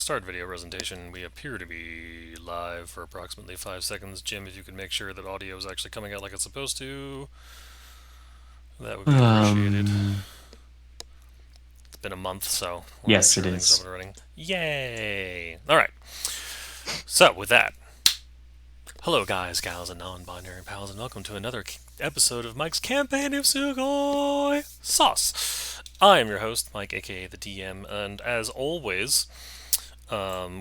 Start video presentation. We appear to be live for approximately 5 seconds. Jim, if you could make sure that audio is actually coming out like it's supposed to, that would be appreciated. Um, It's been a month, so I want to make yes, sure it everything's up is. and running. Yay! Alright, so with that, hello guys, gals, and non-binary pals, and welcome to another episode of Mike's Campaign of Sugoi Sauce. I am your host, Mike, aka the DM, and as always,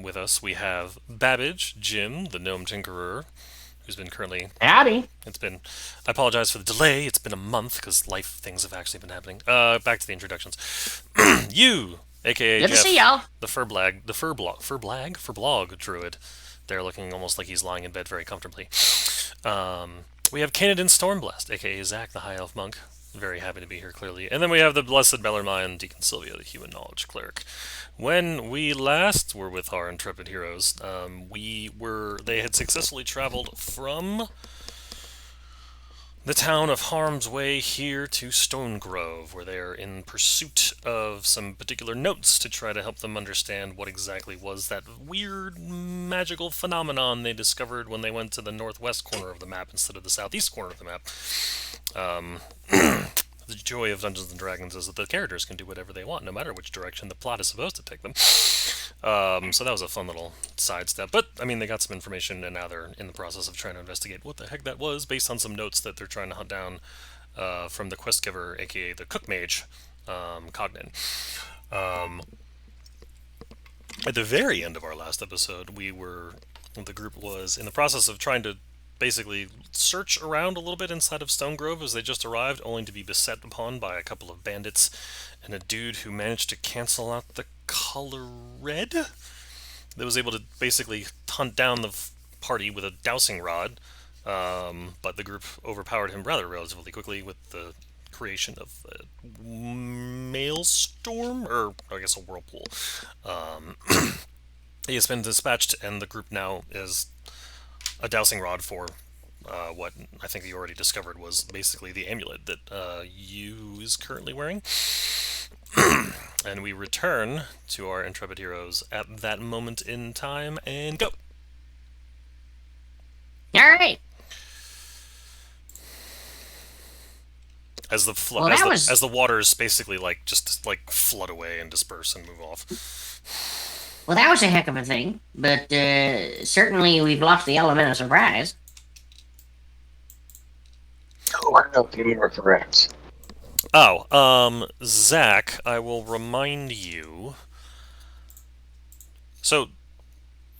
with us we have Babbage, Jim, the Gnome Tinkerer, who's been currently. Howdy. It's been. I apologize for the delay. It's been a month because life things have actually been happening. Back to the introductions. You, aka Good to see Jeff, y'all. the furblog druid. They're looking almost like he's lying in bed very comfortably. We have Canadian Stormblast, aka Zach, the High Elf Monk. Very happy to be here, clearly. And then we have the Blessed Bellarmine and Deacon Sylvia, the Human Knowledge Cleric. When we last were with our intrepid heroes, they had successfully traveled from the town of Harm's Way here to Stonegrove, where they are in pursuit of some particular notes to try to help them understand what exactly was that weird magical phenomenon they discovered when they went to the northwest corner of the map instead of the southeast corner of the map. Um, the joy of Dungeons and Dragons is that the characters can do whatever they want, no matter which direction the plot is supposed to take them. So that was a fun little sidestep. But, I mean, they got some information, and now they're in the process of trying to investigate what the heck that was, based on some notes that they're trying to hunt down from the quest giver, aka the Cook Mage, Cognin. Um, at the very end of our last episode, the group was in the process of trying to basically search around a little bit inside of Stone Grove as they just arrived, only to be beset upon by a couple of bandits and a dude who managed to cancel out the color red. That was able to basically hunt down the party with a dowsing rod, but the group overpowered him rather relatively quickly with the creation of a maelstrom, or I guess a whirlpool. Um, he has been dispatched, and the group now is a dowsing rod for what I think you already discovered was basically the amulet that you is currently wearing. And we return to our intrepid heroes at that moment in time and go. All right. As the flo- Well, as that the was as the waters basically like just like flood away and disperse and move off. well, that was a heck of a thing. But certainly we've lost the element of surprise. Oh, I don't know if you were correct. Zach, I will remind you. So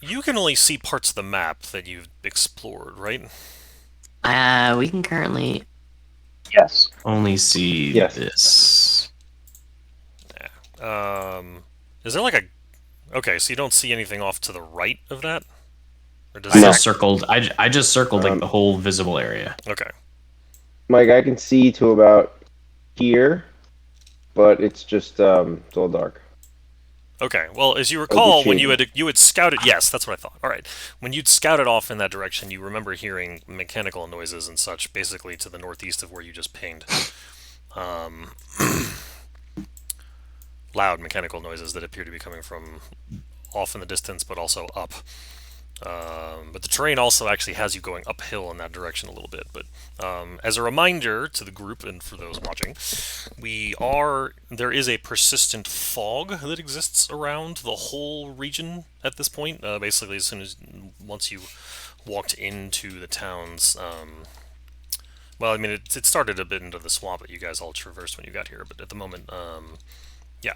you can only see parts of the map that you've explored, right? We can currently Yes. only see Yes. this. Is there like a? Okay, so you don't see anything off to the right of that, or does I No. Zach? just circled. I just circled like Um, the whole visible area. Okay. Mike, I can see to about here, but it's just it's all dark. Okay. Well, as you Like it's recall, when you shaded. had scouted, yes, that's what I thought. All right. When you'd scouted off in that direction, you remember hearing mechanical noises and such, basically to the northeast of where you just pinged. Um, loud mechanical noises that appear to be coming from off in the distance, but also up. But the terrain also actually has you going uphill in that direction a little bit. But as a reminder to the group and for those watching, there is a persistent fog that exists around the whole region at this point. Basically, once you walked into the towns. Well, I mean, it started a bit into the swamp that you guys all traversed when you got here, but at the moment, yeah,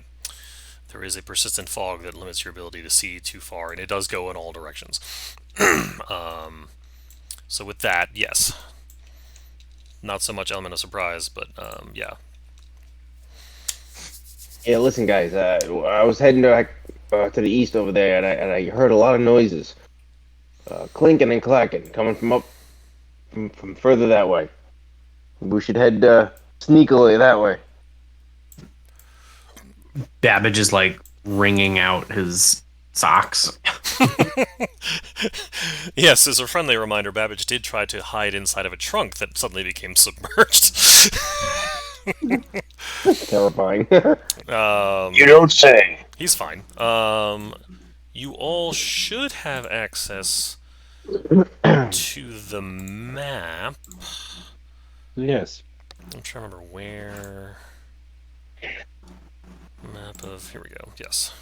there is a persistent fog that limits your ability to see too far, and it does go in all directions. um, so with that, yes, not so much element of surprise, but yeah. Yeah, listen, guys. I was heading to the east over there, and I heard a lot of noises, clinking and clacking, coming from up from further that way. We should head sneakily that way. Babbage is like wringing out his socks. Yes, as a friendly reminder, Babbage did try to hide inside of a trunk that suddenly became submerged. Terrifying. um, You don't say. he's fine. You all should have access to the map. Yes. I'm trying to remember where. Map of. Here we go. Yes.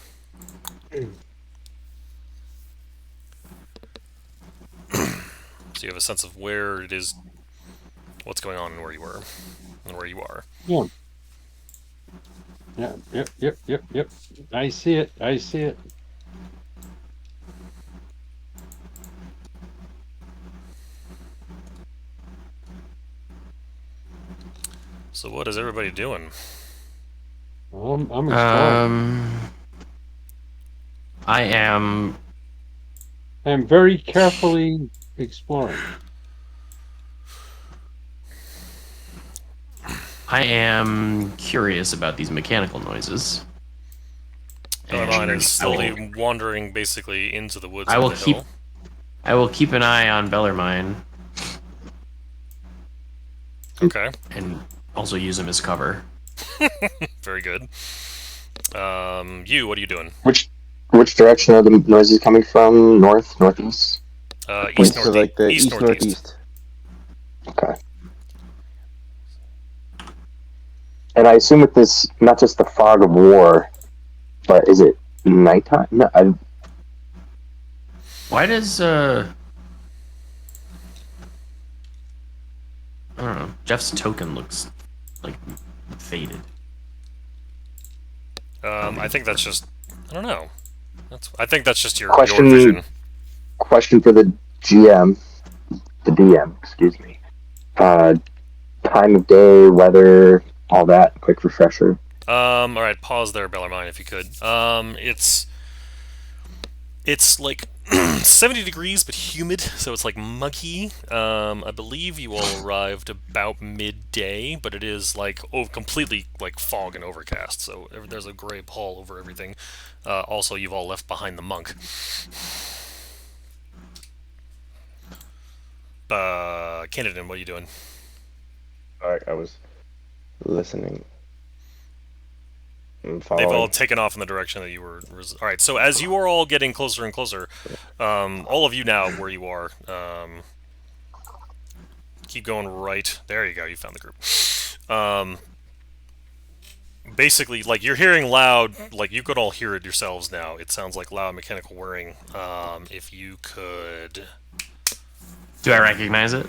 So you have a sense of where it is, what's going on, and where you were, and where you are. Yeah. Yeah. Yep. Yep. Yep. Yep. I see it. I see it. So what is everybody doing? I'm exploring. I am. I'm very carefully exploring. I am curious about these mechanical noises. Bellarmine And is slowly wandering basically into the woods I on will the keep. hill. I will keep an eye on Bellarmine Okay, and also use him as cover. very good. You, what are you doing? Which direction are the noises coming from? North, northeast? East So northeast. like the East east northeast. northeast. Okay. And I assume with this, not just the fog of war, but is it nighttime? No, Why does I don't know. Jeff's token looks like faded. I think that's just. I don't know. I think that's just your Question- vision. question for the GM, the DM, excuse me. Time of day, weather, all that. Quick refresher. All right, pause there, Bellarmine, if you could. It's like 70 degrees, but humid, so it's like muggy. I believe you all arrived about midday, but it is like completely like fog and overcast. So there's a gray pall over everything. Also, you've all left behind the monk. Canadian, what are you doing? Alright, I was listening. I'm They've following. all taken off in the direction that you were. All right, so as you are all getting closer and closer, all of you now where you are, keep going right. There you go. You found the group. Basically, like you're hearing loud, like you could all hear it yourselves now. It sounds like loud mechanical whirring. If you could, Do I recognize it?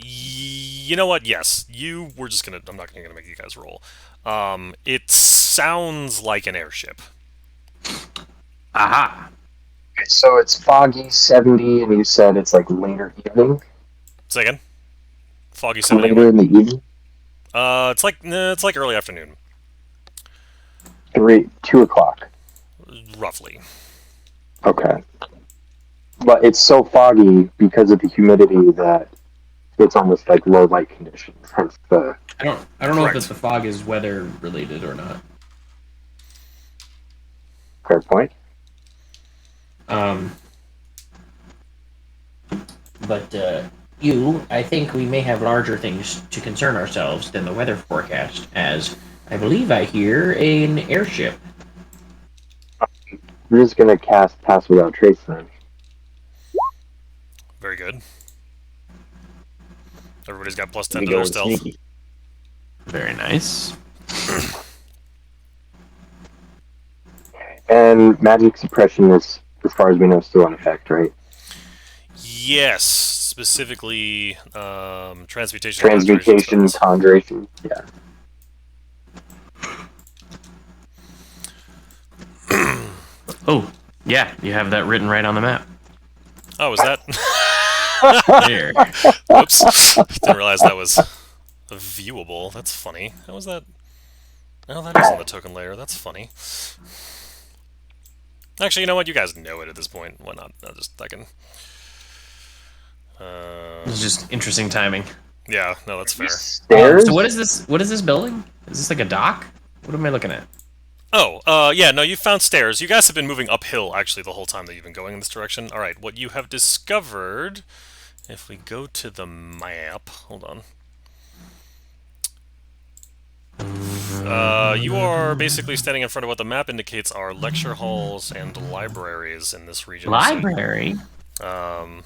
you know what? Yes, you. We're just gonna. I'm not gonna make you guys roll. It sounds like an airship. Aha! Okay, so it's foggy, 70, and you said it's like later evening? Say again. Foggy 70. Later in the evening? It's like early afternoon, 2 o'clock. roughly. Okay. But it's so foggy because of the humidity that it's almost like low light conditions. Hence the I don't know Correct. if the fog is weather related or not. fair point. But I think we may have larger things to concern ourselves than the weather forecast, as I believe I hear an airship. We're just gonna cast Pass Without Trace then. Very good. Everybody's got plus 10 We to their going stealth. sneaky. Very nice. And magic suppression is, as far as we know, still in effect, right? Yes, specifically transmutation. Transmutation, spells. conjuration. Yeah. Oh, yeah, you have that written right on the map. Oh, is that? There. Oops. Didn't realize that was viewable. That's funny. How was that? Oh, that is on the token layer. That's funny. Actually, you know what? You guys know it at this point. Why not? I can. It's just interesting timing. Yeah, no, that's fair. Stairs? So what is this? What is this building? Is this like a dock? What am I looking at? Oh, yeah, no, you found stairs. You guys have been moving uphill, actually, the whole time that you've been going in this direction. Alright, what you have discovered, if we go to the map, hold on. You are basically standing in front of what the map indicates are lecture halls and libraries in this region. Library. So,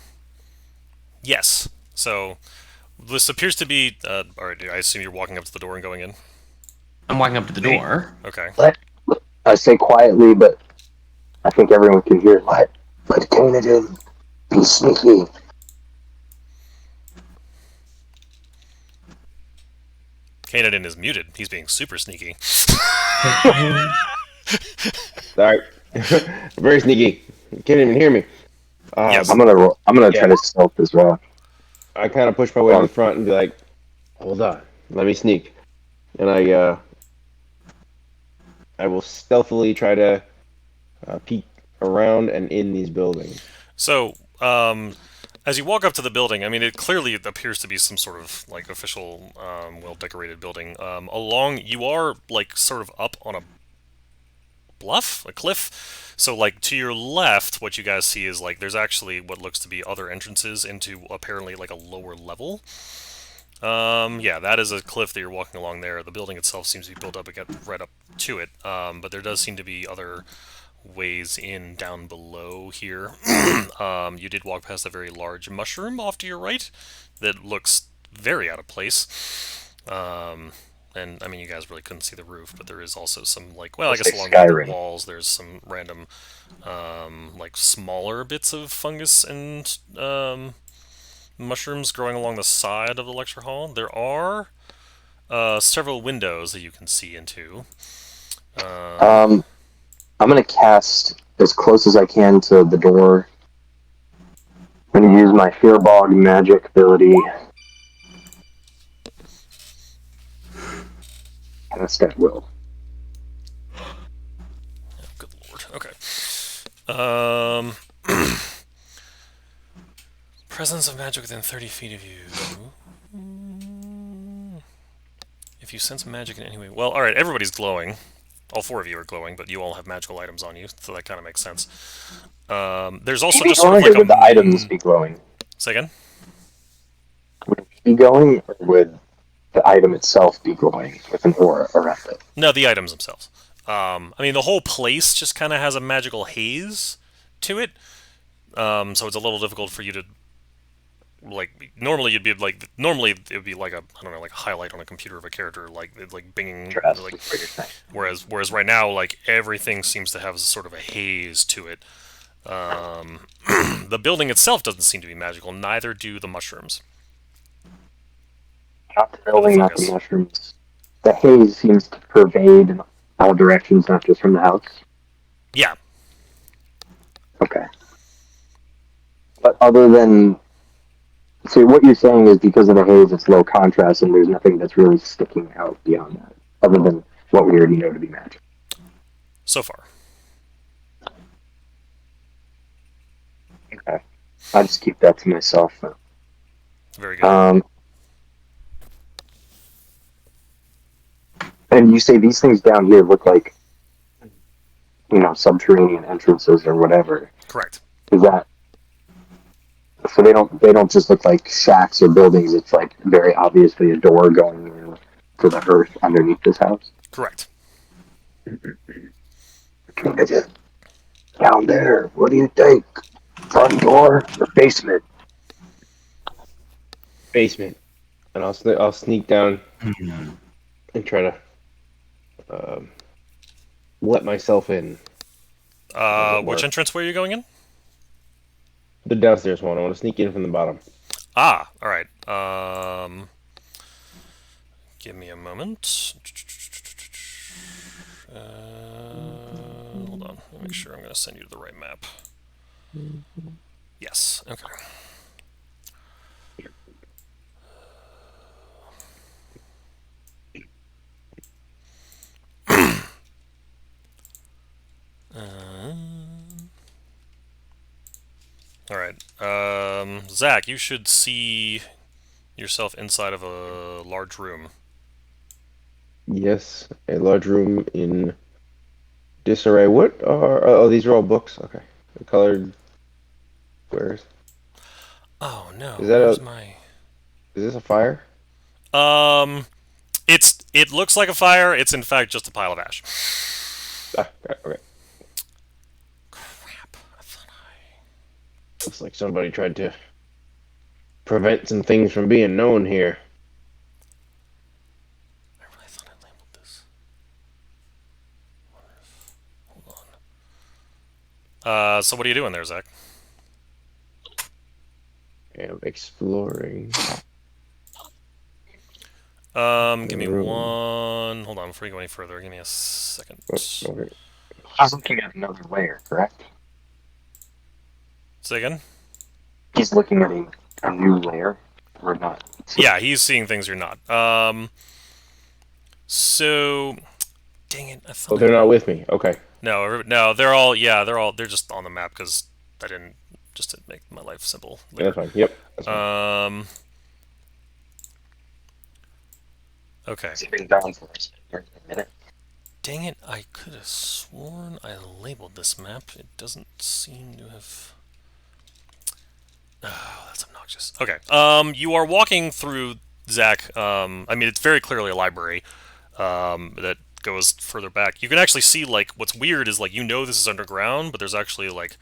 yes. So this appears to be. Alright, I assume you're walking up to the door and going in. I'm walking up to the Wait. door. Okay. I say quietly, but I think everyone can hear. Let Canadian be sneaky. Kanadin is muted. He's being super sneaky. Sorry. Very sneaky. You can't even hear me. Yes. I'm gonna Yeah. try to stealth as well. I kind of push my way to the front and be like, "Hold on, let me sneak," and I will stealthily try to peek around and in these buildings. So, as you walk up to the building, I mean, it clearly appears to be some sort of like official, well-decorated building. You are like sort of up on a bluff, a cliff. So, like to your left, what you guys see is like there's actually what looks to be other entrances into apparently like a lower level. Yeah, that is a cliff that you're walking along there. The building itself seems to be built up right up to it, but there does seem to be other ways in down below here. You did walk past a very large mushroom off to your right that looks very out of place. And I mean, you guys really couldn't see the roof, but there is also some like, well, I Looks guess like along the Skyrim. walls, there's some random, like smaller bits of fungus and mushrooms growing along the side of the lecture hall. There are several windows that you can see into. I'm gonna cast as close as I can to the door. I'm gonna use my Fearbog magic ability. Cast at will. Good lord. Okay. Um, presence of magic within 30 feet of you. If you sense magic in any way. Well, alright, everybody's glowing. All four of you are glowing, but you all have magical items on you, so that kind of makes sense. There's also Be just sort of glowing, like or a would the items main. be glowing? Say again? Would it be glowing, or would the item itself be glowing with an aura around it? No, the items themselves. I mean, the whole place just kind of has a magical haze to it, so it's a little difficult for you to like. Normally it would be like a I don't know like a highlight on a computer of a character like binging Trust like. is what you're saying. Whereas right now like everything seems to have sort of a haze to it. The building itself doesn't seem to be magical. Neither do the mushrooms Not the or the building, not the fungus. mushrooms. The haze seems to pervade in all directions, not just from the house. Yeah. Okay. But other than, so what you're saying is because of the haze, it's low contrast, and there's nothing that's really sticking out beyond that, other than what we already know to be magic. So far. Okay. I'll just keep that to myself. Very good. And you say these things down here look like, subterranean entrances or whatever. Correct. Is that so? They don't just look like shacks or buildings. It's like very obviously a door going to the earth underneath this house. Correct. Down there. What do you think? Front door or basement? Basement, and I'll sneak down and try to let myself in. Which entrance were you going in? The downstairs one. I want to sneak in from the bottom. Ah, all right. Give me a moment. Hold on. Let me make sure I'm going to send you to the right map. Yes. Okay. All right. Zach, you should see yourself inside of a large room. Yes, a large room in disarray. What are? Oh, these are all books. Okay, the colored squares. Oh no, Is that where's a? my? Is this a fire? Um, It looks like a fire. It's in fact just a pile of ash. Ah, okay. Crap! I thought I. Looks like somebody tried to prevent some things from being known here. I really thought I labeled this. Hold on. So what are you doing there, Zach? I'm exploring Give the me room. one. Hold on, before you go any further, give me a second. Oh, okay. He's looking at another layer, correct? Say again? He's looking at a new layer, or not? Yeah, he's seeing things you're not. So, dang it, I Oh, thought they're not with me. Okay. no, they're all, yeah, they're just on the map because I didn't, just to make my life simple Yeah, later. that's fine. Yep. That's fine. Okay. Has he been gone for a minute? Dang it, I could have sworn I labeled this map. It doesn't seem to have. Oh, that's obnoxious. Okay. You are walking through, Zach. I mean, it's very clearly a library. That goes further back. You can actually see, like, what's weird is, like, this is underground, but there's actually, like,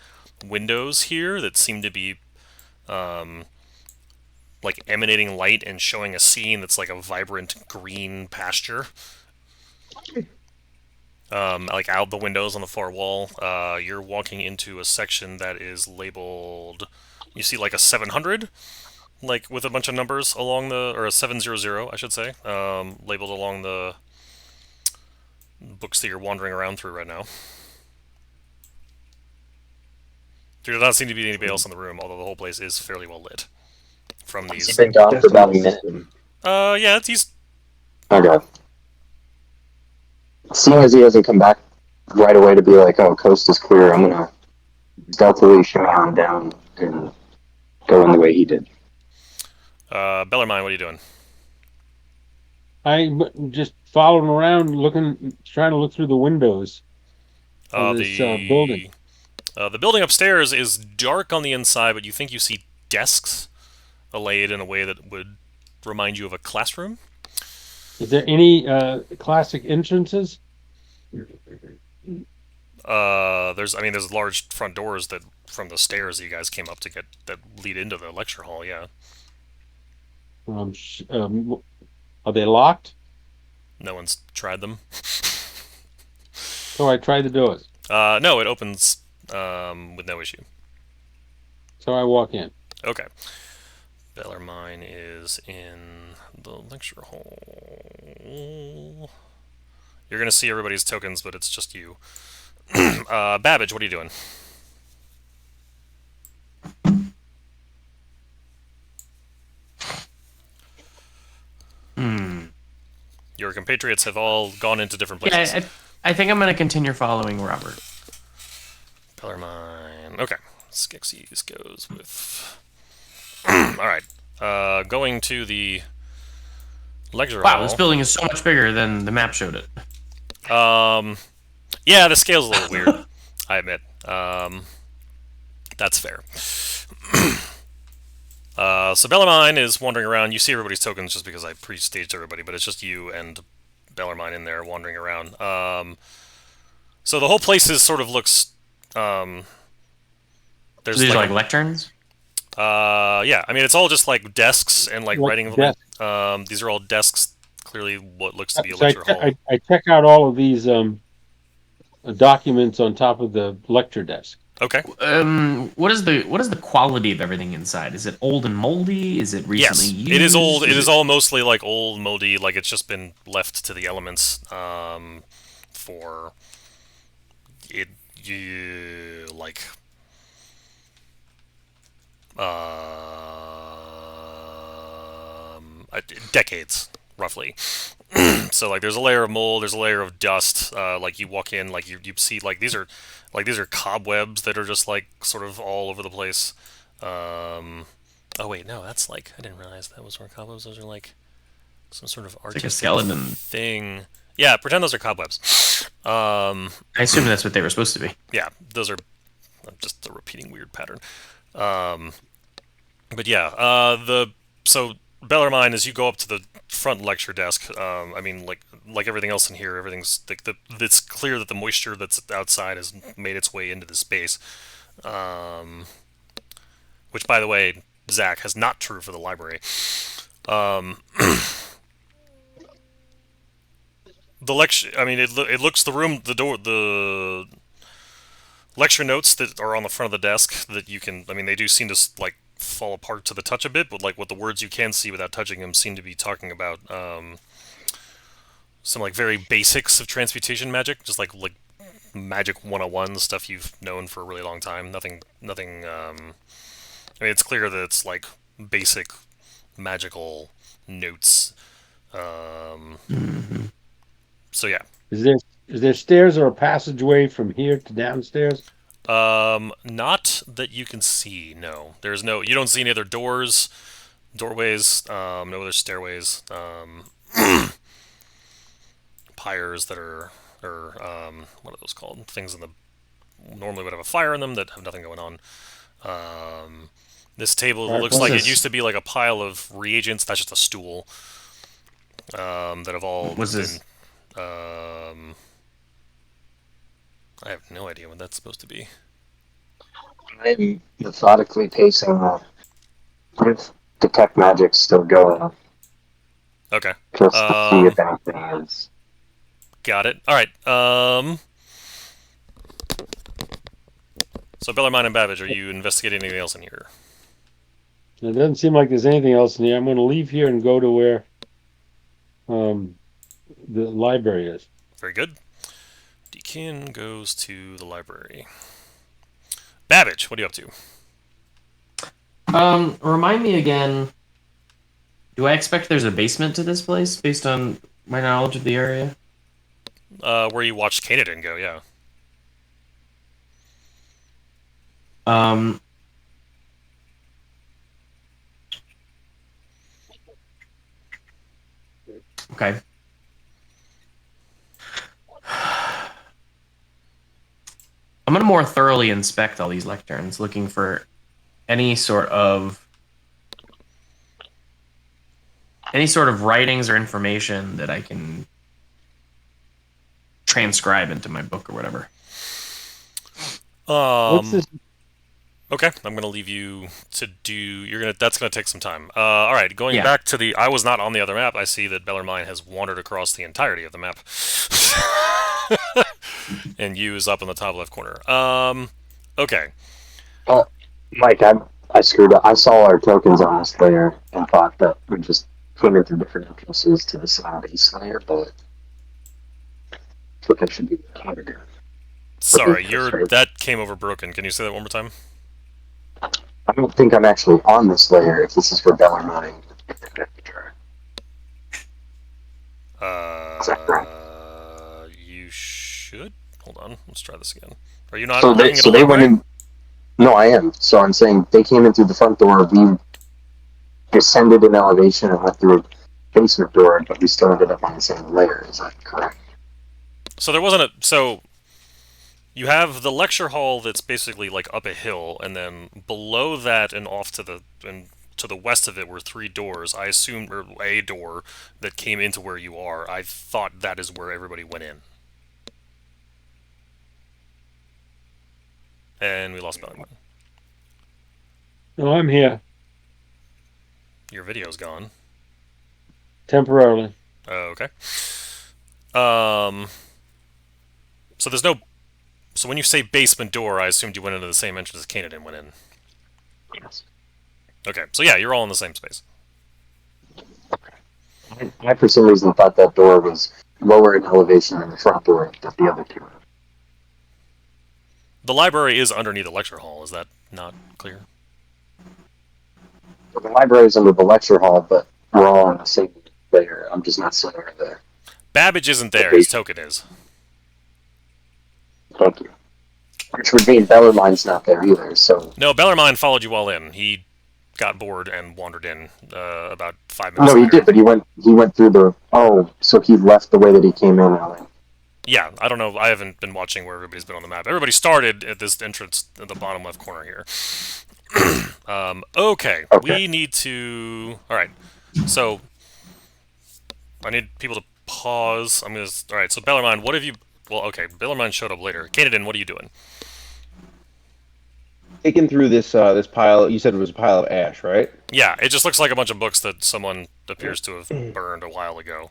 windows here that seem to be, like, emanating light and showing a scene that's like a vibrant green pasture. Like, out the windows on the far wall. You're walking into a section that is labeled. You see, like, a 700, like, with a bunch of numbers along the, or a 700, I should say, labeled along the books that you're wandering around through right now. There does not seem to be anybody else in the room, although the whole place is fairly well lit from Has he these. been gone for Testing about the a minute? system. Yeah, he's. Okay. Seeing as he hasn't come back right away to be like, oh, coast is clear, I'm gonna stealthily shimmy on down and go in the way he did. Bellarmine, what are you doing? I'm just following around, trying to look through the windows of this building. The building upstairs is dark on the inside, but you think you see desks laid in a way that would remind you of a classroom. Is there any classic entrances? There's large front doors that from the stairs that you guys came up to get that lead into the lecture hall. Yeah, Are they locked? no one's tried them. So I tried the doors. No, it opens with no issue. So I walk in. Okay. Bellarmine is in the lecture hall. You're gonna see everybody's tokens, but it's just you. Babbage, what are you doing? Your compatriots have all gone into different places. Yeah, I think I'm going to continue following Robert. Bellarmine. Okay. Skeksis goes with. Alright. Going to the lecture Wow, hall. this building is so much bigger than the map showed it. Yeah, the scale's a little weird, I admit. That's fair. So Bellarmine is wandering around. You see everybody's tokens just because I pre-staged everybody, but it's just you and Bellarmine in there wandering around. So the whole place is sort of looks. There's These are like lecterns? yeah. I mean, it's all just like desks and like Like writing. desks. These are all desks. Clearly, what looks to be a So lecture hall. I check out all of these documents on top of the lecture desk. Okay. What is the quality of everything inside? Is it old and moldy? Is it recently Yes, used? it is old. It is all mostly like old, moldy. Like it's just been left to the elements for it, like decades, roughly. So like, there's a layer of mold. There's a layer of dust. Like you walk in, like you see these are cobwebs that are just like sort of all over the place. Oh wait, no, that's like I didn't realize that was where cobwebs. Those are like some sort of It's like a artistic skeleton. thing. Yeah, pretend those are cobwebs. I assume that's what they were supposed to be. Yeah, those are just a repeating weird pattern. But yeah, so Bellarmine, as you go up to the front lecture desk, I mean, like everything else in here, everything's it's clear that the moisture that's outside has made its way into the space. Um, which, by the way, Zach, has not true for the library. Um, the lecture, I mean, it looks the room, the door, the lecture notes that are on the front of the desk that you can, I mean, they do seem to like fall apart to the touch a bit, but like what the words you can see without touching them seem to be talking about some like very basics of transmutation magic, just like magic 101 stuff you've known for a really long time. Nothing. I mean, it's clear that it's like basic magical notes. Mm-hmm. So yeah. Is there stairs or a passageway from here to downstairs? Not that you can see. No, there's no. You don't see any other doorways. No other stairways. Pyres that are, or what are those called? Things in the normally would have a fire in them that have nothing going on. This table Right, looks like it used to be like a pile of reagents. That's just a stool that have all Was been. this? I have no idea what that's supposed to be. I'm methodically pacing with detect magic still going, Okay. just to see if anything is. Got it. All right. So Bellarmine and Babbage, are you investigating anything else in here? It doesn't seem like there's anything else in here. I'm going to leave here and go to where the library is. Very good. Deakin goes to the library. Babbage, what are you up to? Remind me again. Do I expect there's a basement to this place based on my knowledge of the area? Where you watched Kanadin go, yeah. Okay. I'm gonna more thoroughly inspect all these lecterns, looking for any sort of writings or information that I can transcribe into my book or whatever. What's this? Okay, I'm gonna leave you to do. That's gonna take some time. All right, going Yeah. back to the. I was not on the other map. I see that Bellarmine has wandered across the entirety of the map, and you is up in the top left corner. Okay. Oh, Mike, I screwed up. I saw our tokens on this layer and thought that we just came in through different entrances to the southeast layer, but I think I should be the candidate. Sorry, that came over broken. Can you say that one more time? I don't think I'm actually on this layer if this is for Bellarmine. You should. Hold on. Let's try this again. Are you not So looking at they a went library? in. No, I am. So I'm saying they came in through the front door. We descended in elevation and went through a basement door, but we still ended up on the same layer. Is that correct? So there wasn't a. So you have the lecture hall that's basically like up a hill, and then below that and off to the west of it were three doors. I assume, or a door that came into where you are. I thought that is where everybody went in. And we lost Bellarmine. No, I'm here Your video's gone. temporarily. Okay. So there's no. So when you say basement door, I assumed you went into the same entrance as Kanadin went in. Yes. Okay, so yeah, you're all in the same space. I for some reason thought that door was lower in elevation than the front door that the other two are. The library is underneath the lecture hall. Is that not clear? Well, the library is under the lecture hall, but we're all on the same layer. I'm just not seeing her there. Babbage isn't there. His token is. Thank you. Which would mean Bellarmine's not there either, so... No, Bellarmine followed you all in. He got bored and wandered in about 5 minutes No, he later. did, but he went through the... Oh, so he left the way that he came in, Alan. Yeah, I don't know. I haven't been watching where everybody's been on the map. Everybody started at this entrance at the bottom left corner here. Okay, we need to... All right. So I need people to pause. All right. So Bellarmine, what have you? Well, okay. Bellarmine showed up later. Kanadin, what are you doing? Taking through this pile. You said it was a pile of ash, right? Yeah, it just looks like a bunch of books that someone appears to have burned a while ago.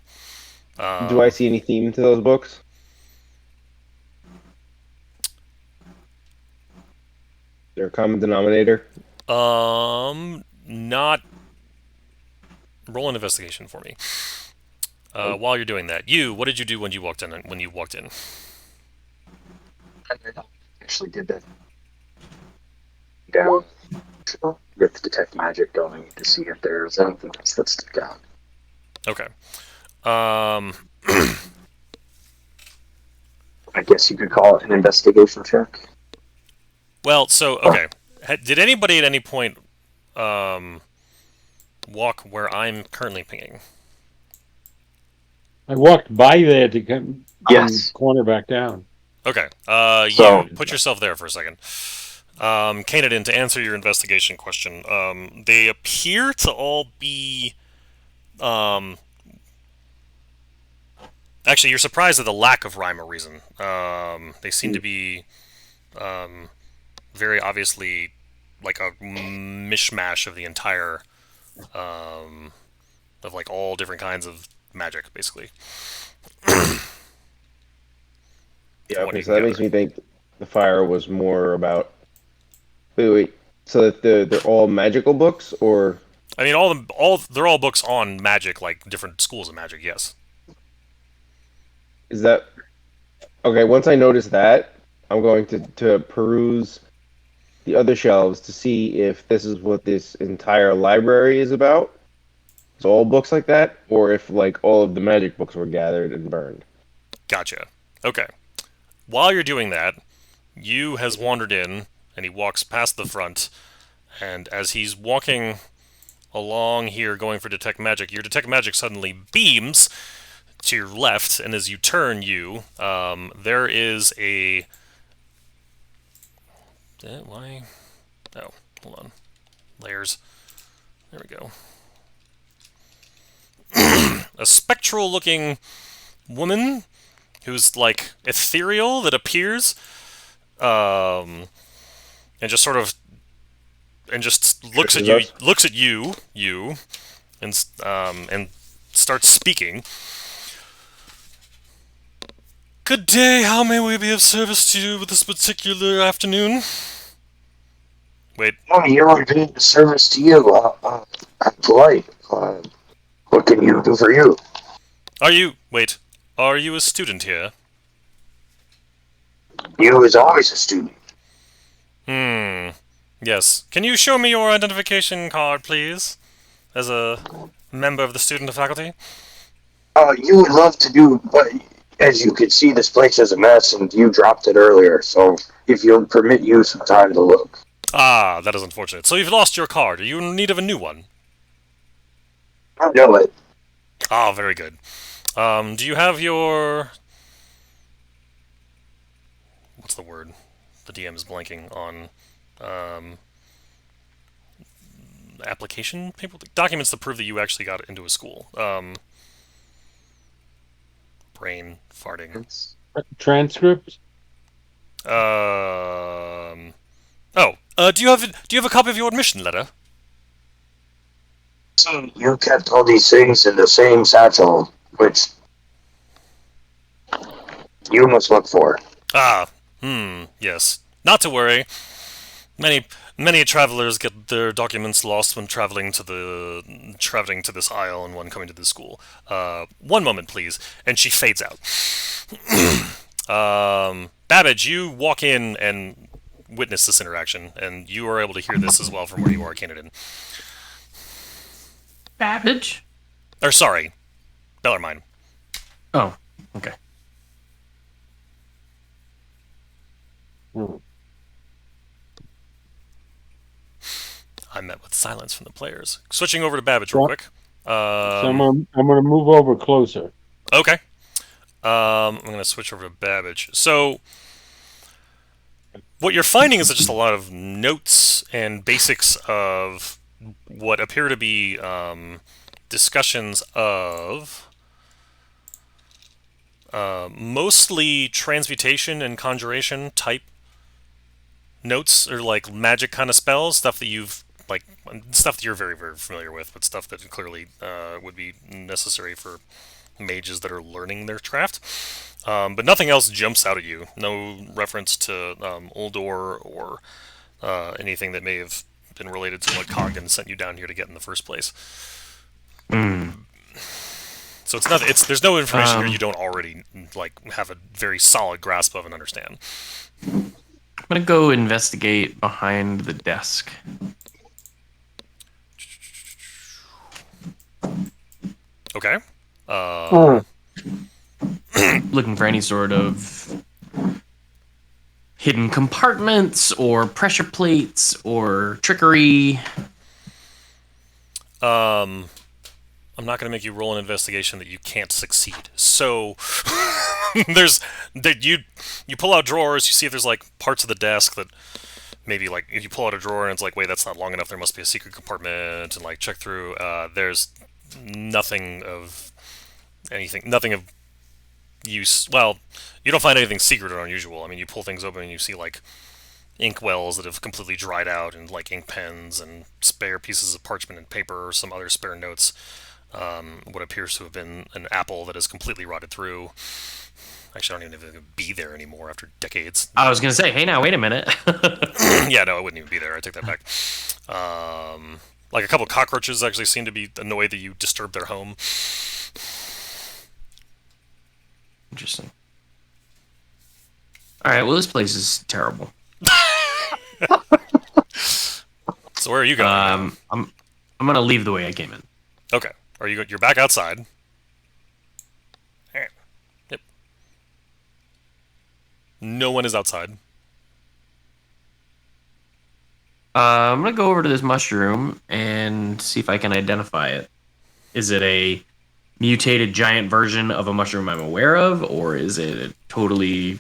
Do I Um, see any theme to those books? Their common denominator. Not roll an investigation for me. Oh. While you're doing that, what did you do when you walked in? When you walked in? I actually did that down. Get detect magic going to see if there's anything else that stuck out. Okay. Um, I guess you could call it an investigation check. well, so okay. Did anybody at any point walk where I'm currently pinging? I walked by there to come Yes. corner back down. Okay. So- You put yourself there for a second. Kanadin, to answer your investigation question, they appear to all be. Actually, you're surprised at the lack of rhyme or reason. They seem to be very obviously like a mishmash of the entire, of like all different kinds of magic, basically. Yeah. What Okay. you So can that makes gather. me think the fire was more about. Wait. So that they're all magical books, or I mean, they're all books on magic, like different schools of magic. Yes. is that okay? Once I notice that, I'm going to peruse the other shelves to see if this is what this entire library is about. It's all books like that, or if like all of the magic books were gathered and burned. Gotcha. Okay. While you're doing that, Yu has wandered in, and he walks past the front. And as he's walking along here, going for detect magic, your detect magic suddenly beams to your left, and as you turn, there is a. Why? Oh, hold on. Layers. There we go. A spectral-looking woman who's like ethereal that appears, and just sort of and just Trickles us. looks at you, and starts speaking. Good day. How may we be of service to you this particular afternoon? Wait. Oh, you're doing a service to you. I'm polite. What can you do for you? Wait. Are you a student here? You is always a student. Yes. Can you show me your identification card, please? As a member of the student faculty? You would love to do, but as you can see, this place is a mess, and you dropped it earlier. So, if you'll permit you some time to look. Ah, that is unfortunate. So you've lost your card. Are you in need of a new one? I know it. Ah, very good. Do you have your... What's the word? The DM is blanking on... application paper? Documents that prove that you actually got into a school. Brain farting. Transcript? Do you have a copy of your admission letter? So, you kept all these things in the same satchel, which you must look for. Ah, yes. Not to worry. Many travelers get their documents lost when traveling to this isle and when coming to this school. One moment, please. And she fades out. Babbage, you walk in and witness this interaction, and you are able to hear this as well from where you are, Kanadin. Babbage? Or sorry, Bellarmine. Oh, okay. Hmm. I met with silence from the players. Switching over to Babbage real quick. So I'm gonna move over closer. Okay. I'm going to switch over to Babbage. So, what you're finding is just a lot of notes and basics of what appear to be discussions of mostly transmutation and conjuration type notes, or like magic kind of spells, stuff that you've like stuff that you're very very familiar with, but stuff that clearly would be necessary for mages that are learning their craft. But nothing else jumps out at you. No reference to Uldor or anything that may have been related to what Cogden sent you down here to get in the first place. So it's not. There's no information here you don't already like have a very solid grasp of and understand. I'm gonna go investigate behind the desk. Okay. Looking for any sort of hidden compartments or pressure plates or trickery. I'm not going to make you roll an investigation that you can't succeed. So there's that you pull out drawers, you see if there's like parts of the desk that maybe like if you pull out a drawer and it's like, wait, that's not long enough, there must be a secret compartment, and like check through. There's nothing of nothing of use. Well, you don't find anything secret or unusual. I mean, you pull things open and you see like ink wells that have completely dried out, and like ink pens and spare pieces of parchment and paper, or some other spare notes. What appears to have been an apple that is completely rotted through. Actually, I don't even know if it could be there anymore after decades. I was gonna say, hey, now wait a minute. Yeah, no, it wouldn't even be there. I take that back. Like a couple of cockroaches actually seem to be annoyed that you disturbed their home. Interesting. All right, well, this place is terrible. So where are you going? I'm gonna leave the way I came in. Okay. Are you? You're back outside. Yep. No one is outside. I'm gonna go over to this mushroom and see if I can identify it. Is it a mutated giant version of a mushroom I'm aware of, or is it a totally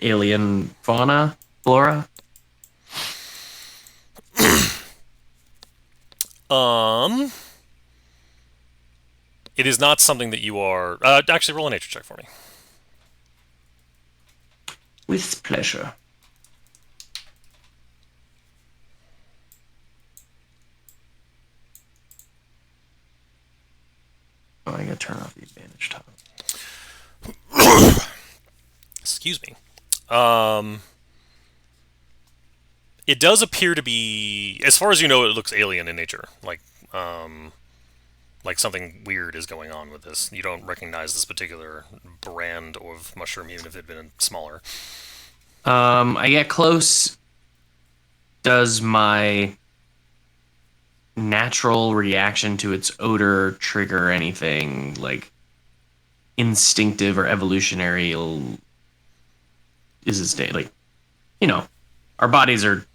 alien flora? It is not something that you are. Actually, roll a nature check for me. With pleasure. Oh, I gotta turn off the advantage toggle. Excuse me. It does appear to be, as far as you know, it looks alien in nature. Like something weird is going on with this. You don't recognize this particular brand of mushroom, even if it had been smaller. I get close. Does my natural reaction to its odor trigger anything like instinctive or evolutionary? Is it state like, you know, our bodies are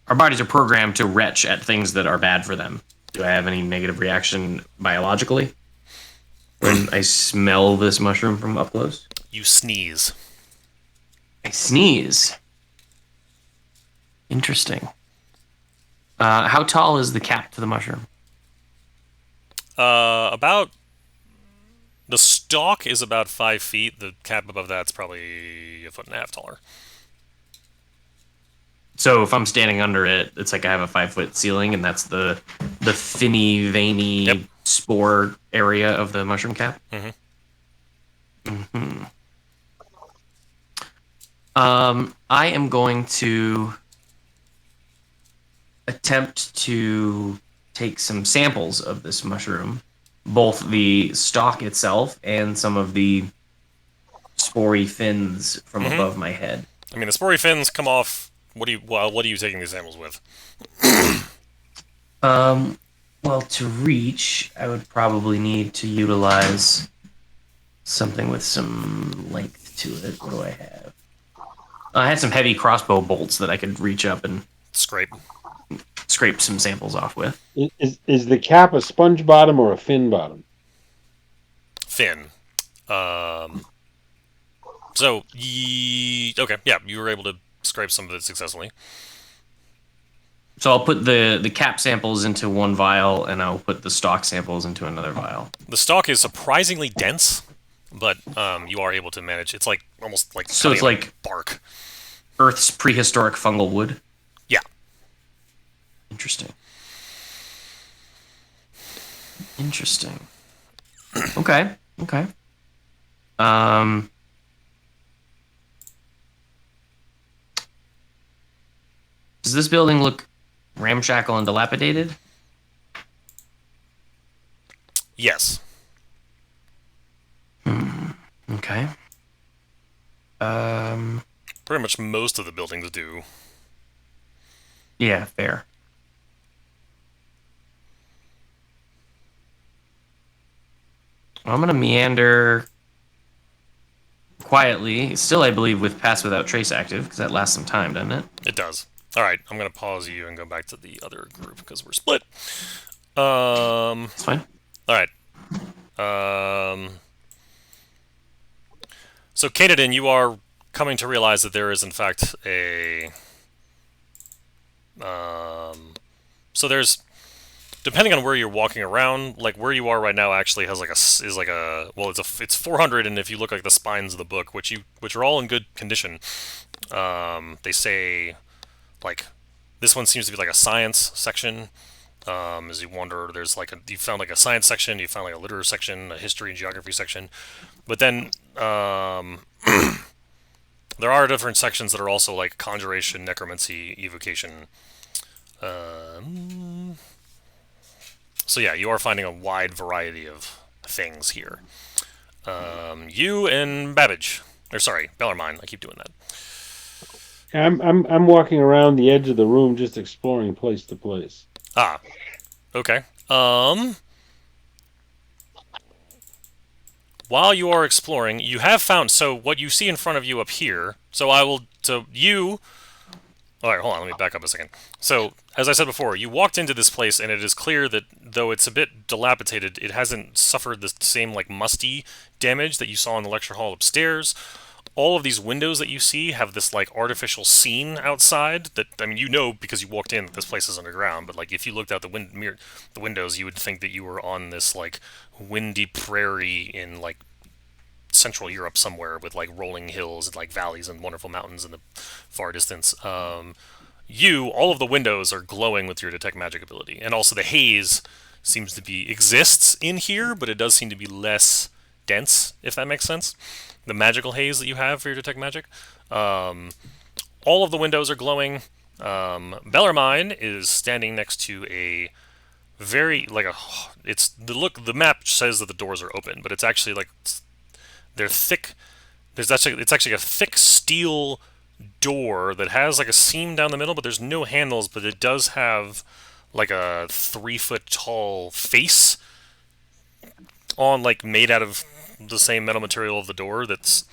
programmed to retch at things that are bad for them. Do I have any negative reaction biologically when I smell this mushroom from up close? You sneeze. I sneeze. Interesting. How tall is the cap to the mushroom? About the stalk is about 5 feet. The cap above that's probably a foot and a half taller. So if I'm standing under it, it's like I have a 5-foot ceiling, and that's the finny, veiny Yep. spore area of the mushroom cap. I am going to attempt to take some samples of this mushroom, both the stalk itself and some of the spory fins from above my head. I mean, the spory fins come off. What are you taking these samples with? Well, to reach, I would probably need to utilize something with some length to it. What do I have? I had some heavy crossbow bolts that I could reach up and Scrape. scrape some samples off with. Is the cap a sponge bottom or a fin bottom? Fin. Okay, yeah, you were able to scrape some of it successfully. So I'll put the cap samples into one vial, and I'll put the stock samples into another vial. The stock is surprisingly dense, but you are able to manage. It's like almost like So it's cutting like bark. Earth's prehistoric fungal wood. Yeah. Interesting. Interesting. Okay. Okay. Does this building look ramshackle and dilapidated? Yes. Okay. Pretty much most of the buildings do. Yeah, fair. Well, I'm gonna meander quietly. Still, I believe, with Pass Without Trace active, because that lasts some time, doesn't it? It does. All right, I'm gonna pause you and go back to the other group because we're split. It's fine. All right. So, Kanadin, you are coming to realize that there is, in fact, a. So there's, depending on where you're walking around, like where you are right now, actually has like it's 400, and if you look like the spines of the book, which are all in good condition, they say, like, this one seems to be like a science section. As you wander, there's like you found like a science section, you found like a literature section, a history and geography section, but then there are different sections that are also like conjuration, necromancy, evocation. So yeah, you are finding a wide variety of things here. You and Babbage, or sorry, Bellarmine. I keep doing that. I'm walking around the edge of the room, just exploring place to place. Ah, okay. While you are exploring, you have found, so what you see in front of you up here, alright, hold on, let me back up a second. So, as I said before, you walked into this place, and it is clear that, though it's a bit dilapidated, it hasn't suffered the same, like, musty damage that you saw in the lecture hall upstairs. All of these windows that you see have this, like, artificial scene outside that, I mean, you know because you walked in that this place is underground, but, like, if you looked out the windows, you would think that you were on this, like, windy prairie in, like, Central Europe somewhere with, like, rolling hills and, like, valleys and wonderful mountains in the far distance. All of the windows are glowing with your detect magic ability, and also the haze seems to exists in here, but it does seem to be less dense, if that makes sense. The magical haze that you have for your detect magic. All of the windows are glowing. Bellarmine is standing next to a very the map says that the doors are open, but it's actually like they're thick. It's actually a thick steel door that has like a seam down the middle, but there's no handles, but it does have like a 3-foot tall face on, like, made out of the same metal material of the door that's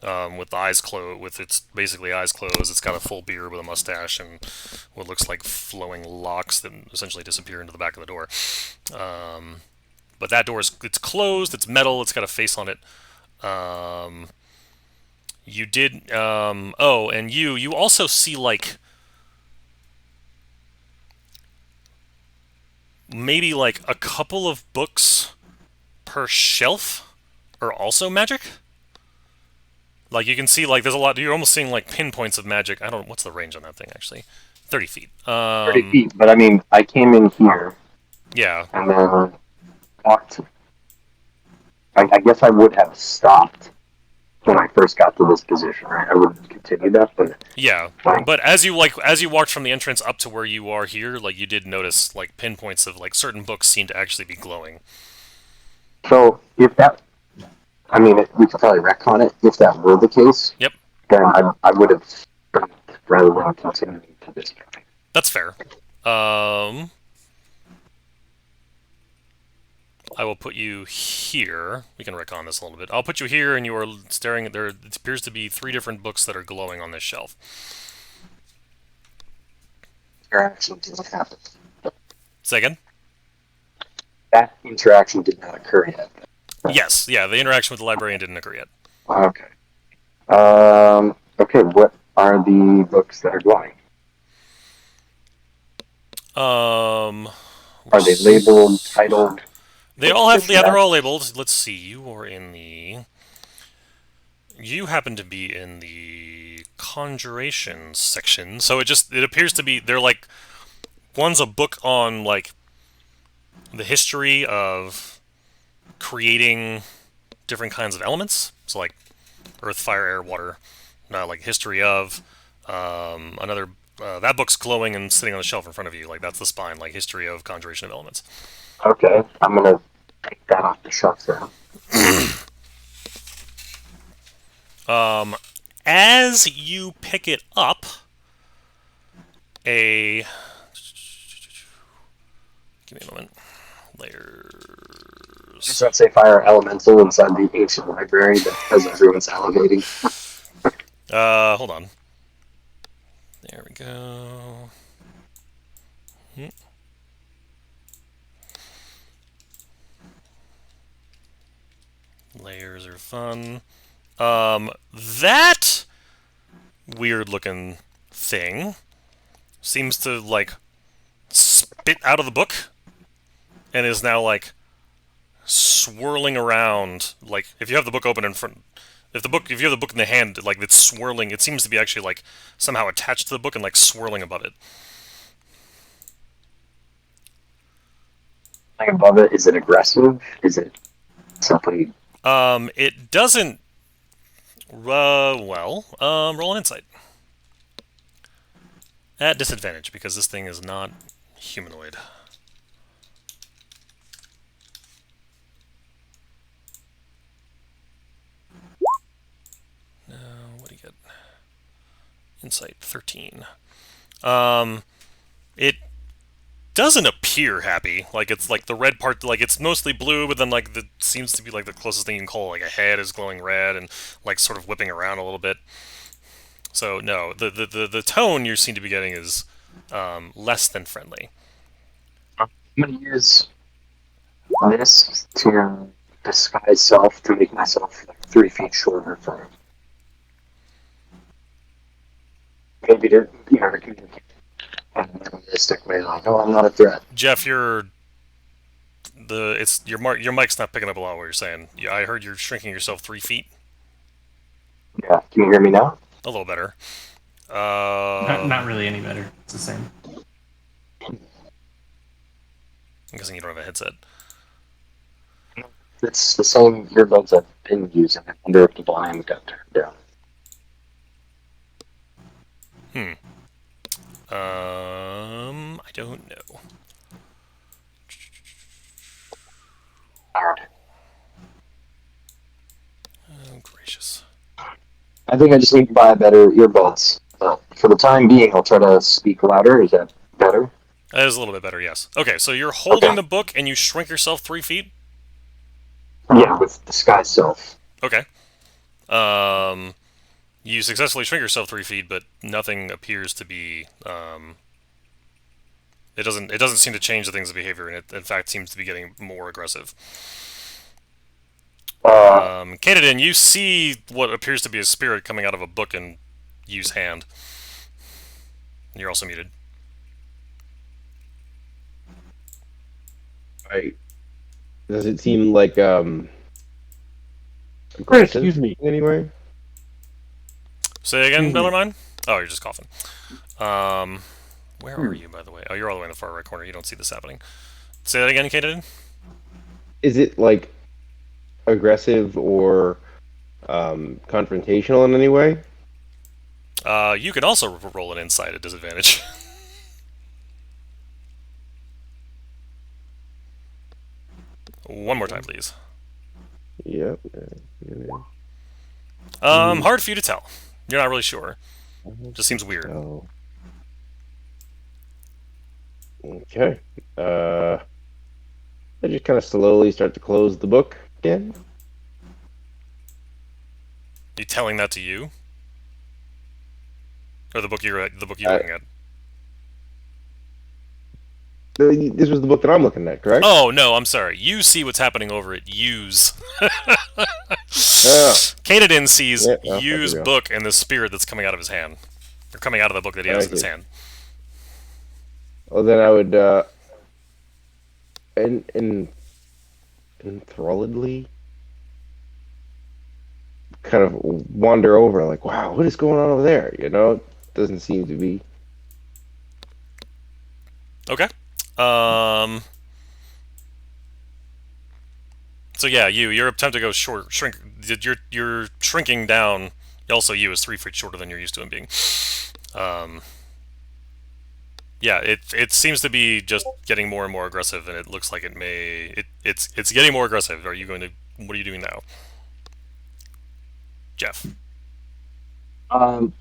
with the eyes closed, with its basically eyes closed. It's got a full beard with a mustache and what looks like flowing locks that essentially disappear into the back of the door. But that door it's closed. It's metal. It's got a face on it. You did. And you also see like maybe like a couple of books per shelf are also magic. Like, you can see, like, there's a lot. You're almost seeing, like, pinpoints of magic. I don't. What's the range on that thing, actually? 30 feet. 30 feet, but I mean, I came in here Yeah. and then walked. I guess I would have stopped when I first got to this position, right? I would have continued that, but Yeah. But as you walked from the entrance up to where you are here, like, you did notice, like, pinpoints of, like, certain books seem to actually be glowing. so if that, I mean, we could probably retcon it. If that were the case, Yep. then I would have stopped rather than continuing to this point. That's fair. I will put you here. We can recon this a little bit. I'll put you here, and you are staring at there. It appears to be 3 different books that are glowing on this shelf. Interaction didn't happen. Say again? That interaction did not occur yet. Yes. Yeah, the interaction with the librarian didn't occur yet. Okay. Okay, what are the books that are glowing? Um, Are they labeled, titled? they all have. Yeah, they're all labeled. Let's see. You are in the. You happen to be in the conjuration section, so it appears to be they're like one's a book on like the history of creating different kinds of elements. So like earth, fire, air, water. Like history of another. That book's glowing and sitting on the shelf in front of you. Like that's the spine. Like history of conjuration of elements. Okay, I'm gonna take that off the shelf then. As you pick it up, a give me a moment. Layers. Just don't say fire elemental inside the ancient library that has everyone salivating. Hold on. There we go. Layers are fun. That weird looking thing seems to like spit out of the book and is now like swirling around. Like if you have the book open in front, if you have the book in the hand, like it's swirling. It seems to be actually like somehow attached to the book and like swirling above it. Like above it, is it aggressive? Is it simply? It doesn't. Roll an insight. At disadvantage because this thing is not humanoid. What do you get? Insight 13. It doesn't appear happy. Like it's like the red part, like it's mostly blue, but then like the seems to be like the closest thing you can call like a head is glowing red and like sort of whipping around a little bit. So no, the tone you seem to be getting is less than friendly. I'm gonna use this to disguise self to make myself like 3 feet shorter from it. Maybe to communicate. And I'm gonna stick my eye. No, I'm not a threat. Jeff, your mic's not picking up a lot of what you're saying. I heard you're shrinking yourself 3 feet. Yeah, can you hear me now? A little better. Not really any better. It's the same. I'm guessing you don't have a headset. It's the same earbuds I've been using. I wonder if the volume got turned down. I don't know. Alright. Oh, gracious. I think I just need to buy better earbuds. But for the time being, I'll try to speak louder. Is that better? That is a little bit better, yes. Okay, so you're holding Okay. the book and you shrink yourself 3 feet? Yeah, with disguise self. Okay. You successfully shrink yourself 3 feet, but nothing appears to be, it doesn't seem to change the thing's behavior, and it, in fact, seems to be getting more aggressive. Kanadin, you see what appears to be a spirit coming out of a book and use hand. You're also muted. Right. Does it seem like Chris, aggressive excuse me. anyway? Say again, Excuse me. Bellarmine? Oh, you're just coughing. Where are you, by the way? Oh, you're all the way in the far right corner. You don't see this happening. Say that again, Kanadin? Is it like aggressive or confrontational in any way? You can also roll an insight at disadvantage. One more time, please. Yep. Hard for you to tell. You're not really sure. Just seems weird. Oh. Okay. I just kind of slowly start to close the book again. You telling that to you? Or the book you're looking at? This was the book that I'm looking at, correct? Oh no, I'm sorry. You see what's happening over at Yu's. Oh. Kanadin sees Yeah, well, Yu's there we go. book and the spirit that's coming out of his hand. Or coming out of the book that he has in his Okay. hand. Well, then I would in enthralledly kind of wander over, like, wow, what is going on over there? Doesn't seem to be. Okay. Um. So yeah, your attempt to go shrink. You're shrinking down. Also, you is 3 feet shorter than you're used to him being. Um. Yeah, it seems to be just getting more and more aggressive, and it looks like it's getting more aggressive. Are you going to? What are you doing now, Jeff? Um,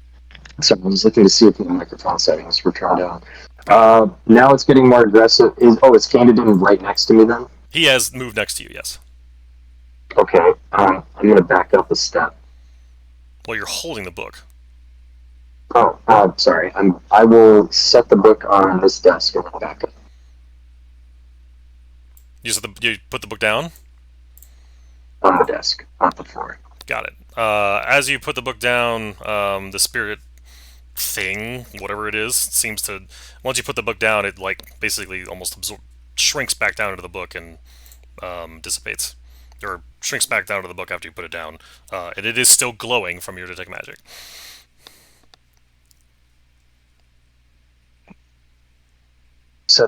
so I was looking to see if the microphone settings were turned down. Oh, Now it's getting more aggressive. It's candid in right next to me then? he has moved next to you. Yes. Okay. I'm gonna back up a step. Well, you're holding the book. Oh, sorry. I will set the book on this desk and then back up You put the book down. on the desk, not the floor. Got it. As you put the book down, the spirit thing, whatever it is, seems to. Once you put the book down, it like basically almost shrinks back down into the book and dissipates, or shrinks back down to the book after you put it down. And it is still glowing from your detect magic. So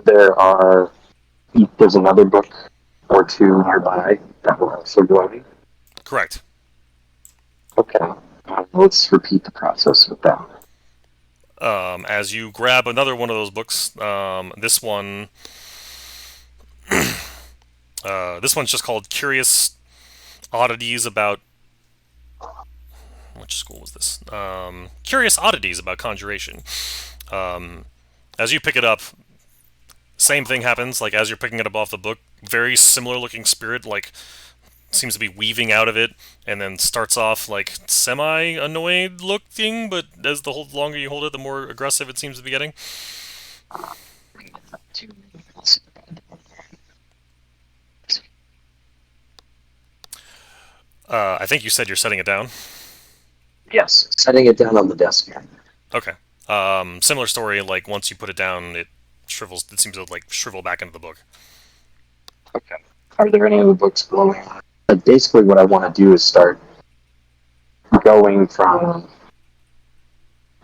there's another book or two nearby that will also glowing. Correct. Okay. Let's repeat the process with them. As you grab another one of those books, this one's just called Curious Oddities About. Which school was this? Curious Oddities About Conjuration. As you pick it up, same thing happens. Like as you're picking it up off the book, very similar looking spirit, like seems to be weaving out of it, and then starts off like semi annoyed looking, but as the longer you hold it, the more aggressive it seems to be getting. I think you said you're setting it down. Yes, setting it down on the desk here. Okay. Similar story. Like once you put it down, it shrivels. It seems to like shrivel back into the book. Okay. Are there any other books glowing? But basically, what I want to do is start going from,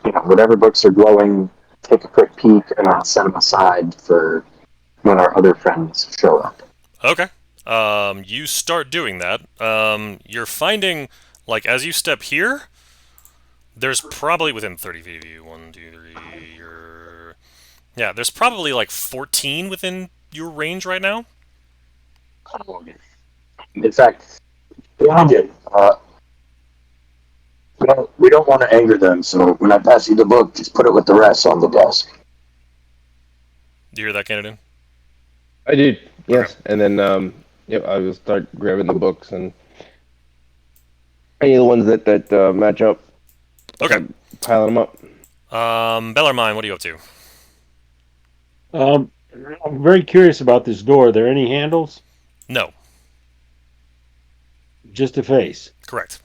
whatever books are glowing, take a quick peek, and then set them aside for when our other friends show up. Okay. You start doing that. You're finding, like, as you step here, there's probably within 30 feet of you. 1, 2, 3. Yeah, there's probably like 14 within your range right now. In fact, behind it, we don't want to anger them, so when I pass you the book, just put it with the rest on the desk. Do you hear that, Canadian? I did, yes. Okay. And then, yep, I will start grabbing the books and any of the ones that match up. Okay. Piling them up. Bellarmine, what are you up to? I'm very curious about this door. Are there any handles? No. Just a face. Correct.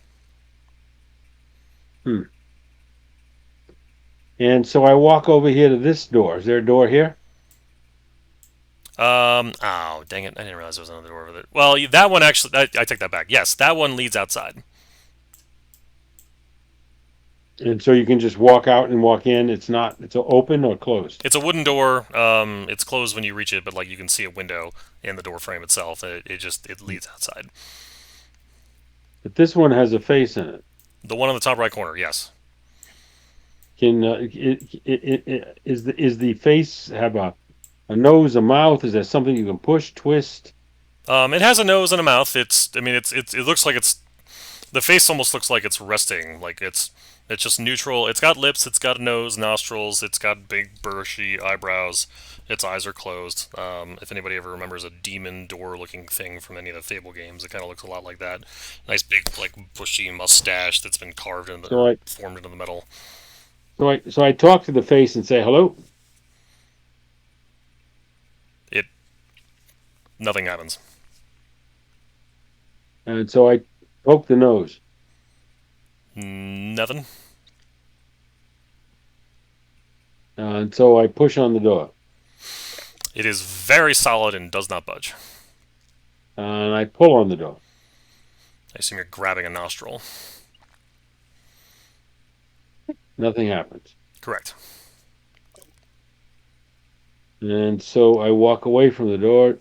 And so I walk over here to this door. Is there a door here? Oh, dang it. I didn't realize there was another door over there. Well, that one actually, I take that back. Yes, that one leads outside. And so you can just walk out and walk in. It's open or closed. It's a wooden door. It's closed when you reach it, but like you can see a window in the door frame itself. It leads outside. But this one has a face in it. The one on the top right corner, yes. Can is the face have a nose, a mouth? Is that something you can push, twist? It has a nose and a mouth. It looks like the face almost looks like it's resting. Like it's just neutral. It's got lips. It's got a nose, nostrils. It's got big bushy eyebrows. Its eyes are closed. If anybody ever remembers a demon door-looking thing from any of the Fable games, it kind of looks a lot like that. Nice big like bushy mustache that's been carved into formed into the metal. So I talk to the face and say hello. Nothing happens. And so I poke the nose. Nothing. And so I push on the door. It is very solid and does not budge. And I pull on the door. I assume you're grabbing a nostril. Nothing happens. Correct. And so I walk away from the door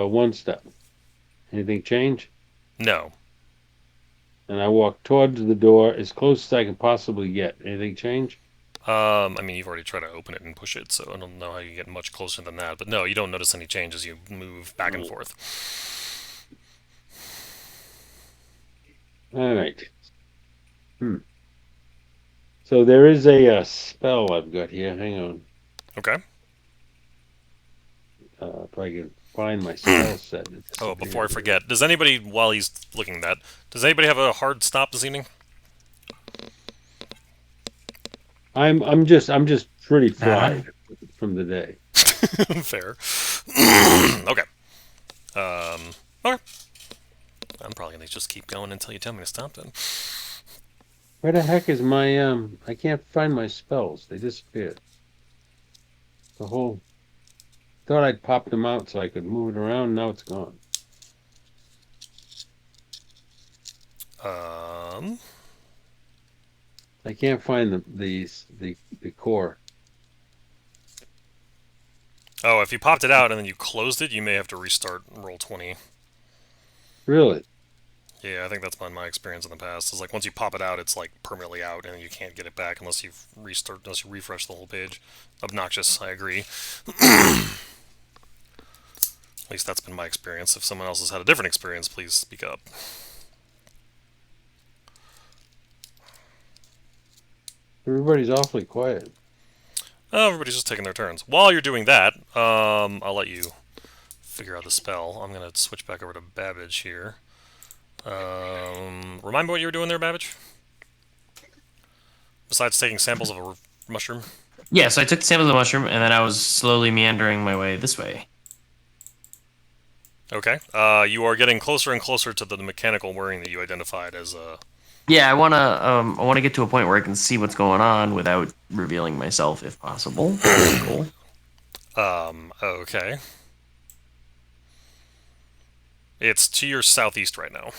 one step. Anything change? No. And I walk towards the door as close as I can possibly get. Anything change? I mean, you've already tried to open it and push it, so I don't know how you get much closer than that. But no, you don't notice any change as you move back and forth. All right. So there is a spell I've got here. Hang on. Okay. If I can find my spell set. Oh, before I forget, does anybody, while he's looking at that, does anybody have a hard stop this evening? I'm just pretty fried from the day. Fair. Okay. Okay. I'm probably gonna just keep going until you tell me to stop then. Where the heck is my I can't find my spells. They disappeared. The whole thought I'd popped them out so I could move it around. Now it's gone. I can't find the core. Oh, if you popped it out and then you closed it, you may have to restart roll 20. Really? Yeah, I think that's been my experience in the past. It's like once you pop it out, it's like permanently out, and you can't get it back unless you refresh the whole page. Obnoxious, I agree. At least that's been my experience. If someone else has had a different experience, please speak up. Everybody's awfully quiet. Oh, everybody's just taking their turns. While you're doing that, I'll let you figure out the spell. I'm gonna switch back over to Babbage here. Remind me what you were doing there, Babbage? Besides taking samples of a mushroom? Yeah, so I took the sample of the mushroom, and then I was slowly meandering my way this way. Okay. You are getting closer and closer to the mechanical whirring that you identified as Yeah, I wanna get to a point where I can see what's going on without revealing myself, if possible. Cool. okay. It's to your southeast right now.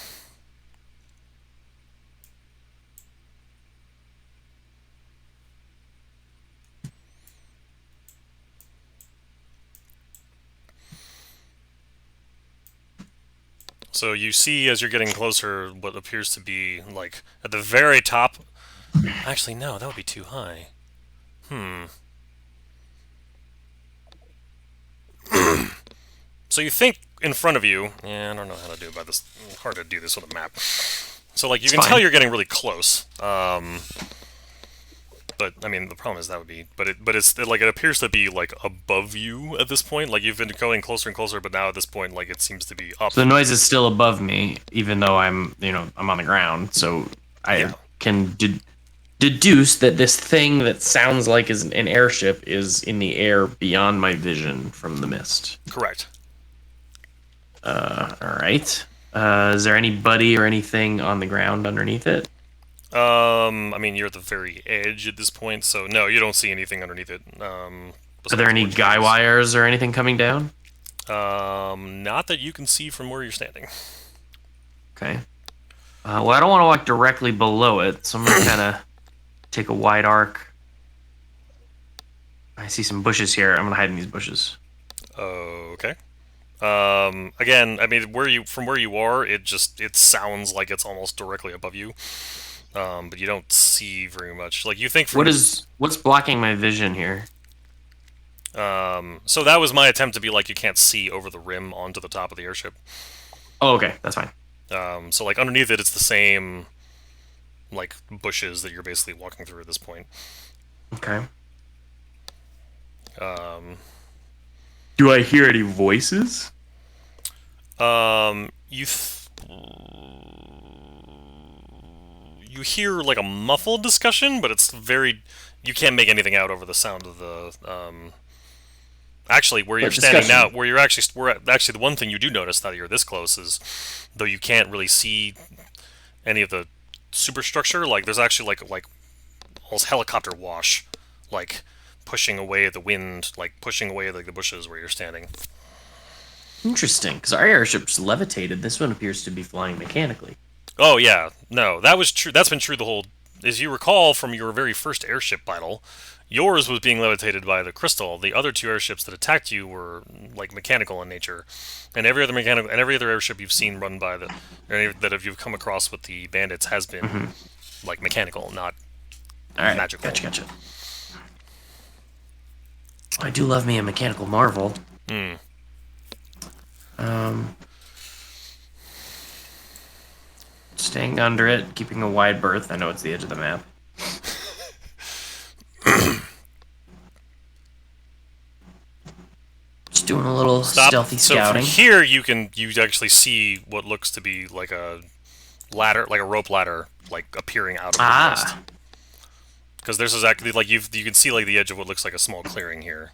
So you see, as you're getting closer, what appears to be, like, at the very top... Actually, no, that would be too high. So you think in front of you... Yeah, I don't know how to do about this. It's hard to do this with a map. So, like, you can tell you're getting really close. But, I mean, the problem is that would be... But it appears to be, like, above you at this point. Like, you've been going closer and closer, but now at this point, like, it seems to be up. So the noise is still above me, even though I'm on the ground. So I can deduce that this thing that sounds like is an airship is in the air beyond my vision from the mist. Correct. All right. Is there anybody or anything on the ground underneath it? I mean, you're at the very edge at this point, so no, you don't see anything underneath it. Are there any guy wires or anything coming down? Not that you can see from where you're standing. Okay. Well, I don't want to walk directly below it, so I'm going to kind of take a wide arc. I see some bushes here. I'm going to hide in these bushes. Okay. Again, I mean, from where you are, it sounds like it's almost directly above you. But you don't see very much. Like, you think from... What's blocking my vision here? So that was my attempt to be like, you can't see over the rim onto the top of the airship. Oh, okay, that's fine. So, like, underneath it, it's the same, like, bushes that you're basically walking through at this point. Okay. Do I hear any voices? You hear, like, a muffled discussion, but it's very... You can't make anything out over the sound of the... Actually, where you're standing now, where actually the one thing you do notice now that you're this close is, though you can't really see any of the superstructure, like, there's actually, like almost helicopter wash, like, pushing away the wind, like pushing away like the bushes where you're standing. Interesting, because our airship's levitated. This one appears to be flying mechanically. Oh yeah, no, that was true. That's been true the whole. As you recall from your very first airship battle, yours was being levitated by the crystal. The other two airships that attacked you were like mechanical in nature, and every other airship you've seen run by the that have you've come across with the bandits has been like mechanical, not All right, magical. gotcha. I do love me a mechanical marvel. Hmm. Staying under it, keeping a wide berth. I know it's the edge of the map. Just doing a little stealthy So scouting. from here, you actually see what looks to be like a ladder, like a rope ladder, like appearing out of the mist. Because there's exactly like you can see like the edge of what looks like a small clearing here.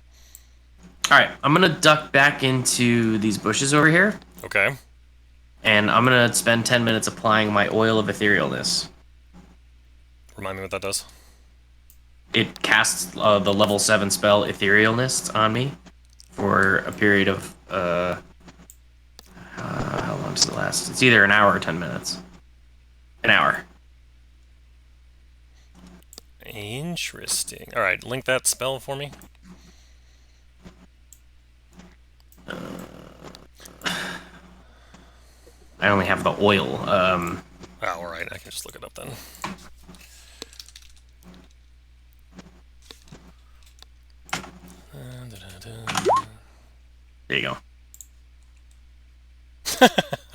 All right, I'm gonna duck back into these bushes over here, Okay. and I'm gonna spend 10 minutes applying my oil of etherealness. Remind me what that does. It casts the level 7 spell etherealness on me for a period of how long does it last? It's either an hour or 10 minutes. An hour. Interesting. All right, link that spell for me. I only have the oil. Oh, all right. I can just look it up then. There you go.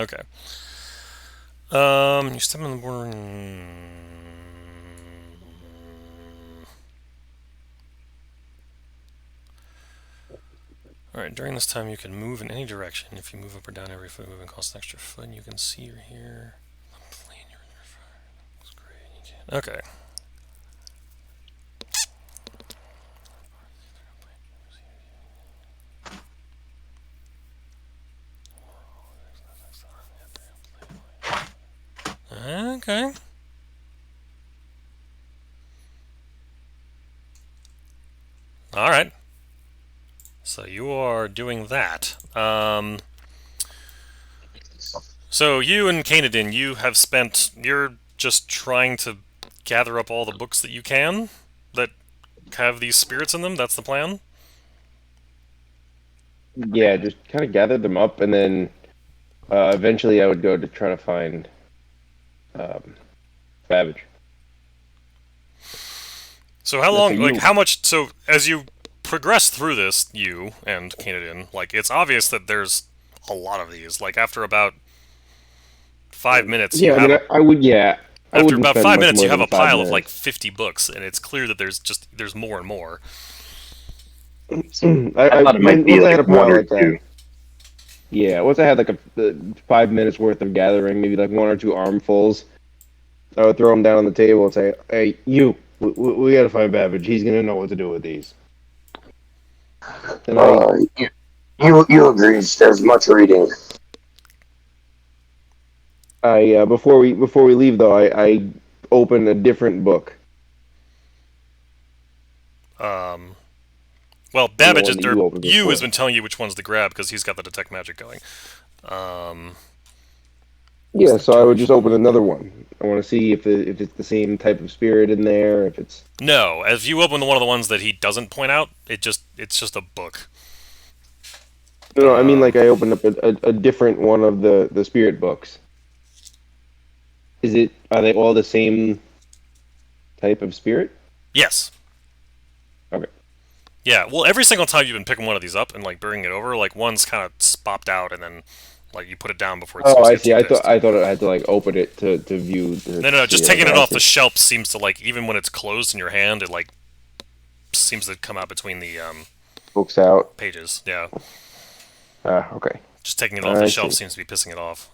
Okay. You step on the border. Alright, during this time you can move in any direction. If you move up or down, every foot movement costs an extra foot, and you can see or hear. That's great. You can. Okay. Okay. Alright. So you are doing that. So you and Kanadin, you're just trying to gather up all the books that you can that have these spirits in them? That's the plan? Yeah, just kind of gathered them up, and then eventually I would go to try to find Babbage. So how That's long, a like, you. how much, so as you progress through this, you and Kanadin, like, it's obvious that there's a lot of these. Like, after about 5 minutes, Yeah, I would. Yeah, I after wouldn't about spend 5 much minutes, more you have than a 5 pile of, like, minutes. 50 books, and it's clear that there's more and more. I thought it might be once I like had a one pile or like that. two. Yeah, once I had like a 5 minutes worth of gathering, maybe like one or two armfuls, I would throw them down on the table and say, "Hey, we got to find Babbage. He's gonna know what to do with these." And You agreed. There's much reading. before we leave though, I opened a different book. Well, The Babbage one is, that or you opened you has before. been telling you which ones to grab because he's got the detect magic going. Yeah, so I would just open another one. I want to see if it's the same type of spirit in there. If it's No, as you open one of the ones that he doesn't point out, it's just a book. no, I mean like I opened up a different one of the spirit books. Are they all the same type of spirit? Yes. Okay. Yeah, well, every single time you've been picking one of these up and like bringing it over, like one's kind of spopped out, and then like you put it down before it Oh, starts I to see. get too pissed. I thought I had to like open it to view. No, just see, taking okay, it I off the see. shelf seems to like even when it's closed in your hand, it like seems to come out between the Books out. pages. Yeah, Okay. just taking it off the I shelf see. seems to be pissing it off.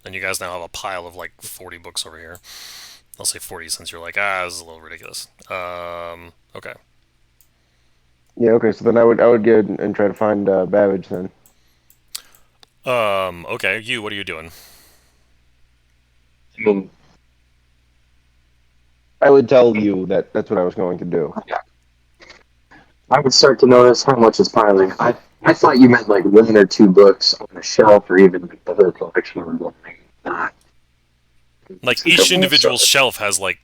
And you guys now have a pile of like 40 books over here. I'll say 40 since you're like, this is a little ridiculous. Okay. Yeah. Okay. So then I would go and try to find Babbage then. Okay. What are you doing? I mean, I would tell you that that's what I was going to do. I would start to notice how much is piling. I thought you meant like one or two books on a shelf, or even like the whole collection or something. Not Like some each double individual stuff. shelf has like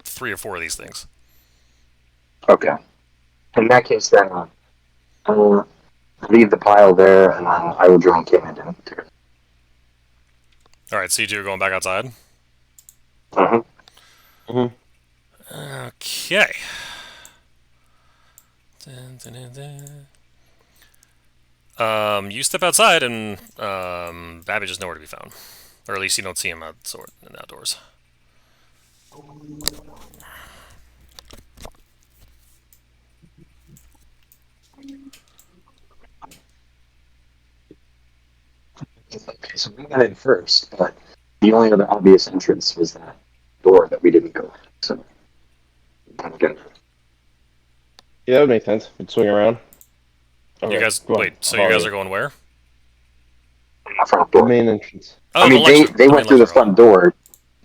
3 or 4 of these things. Okay. In that case, then I'll leave the pile there, and then I will join Canada. All right, so you two are going back outside. Uh-huh. Okay. Dun, dun, dun, dun. You step outside, and Babbage is nowhere to be found, or at least you don't see him outdoors. Okay, so we got in first, but the only other obvious entrance was that door that we didn't go in. So, again, Yeah, that would make sense. We'd swing around. You Okay, guys, come on. wait. So I'll you follow guys you. are going where? the front The door. main entrance. Oh, I the mean, they the went main through the lecture hall. front door.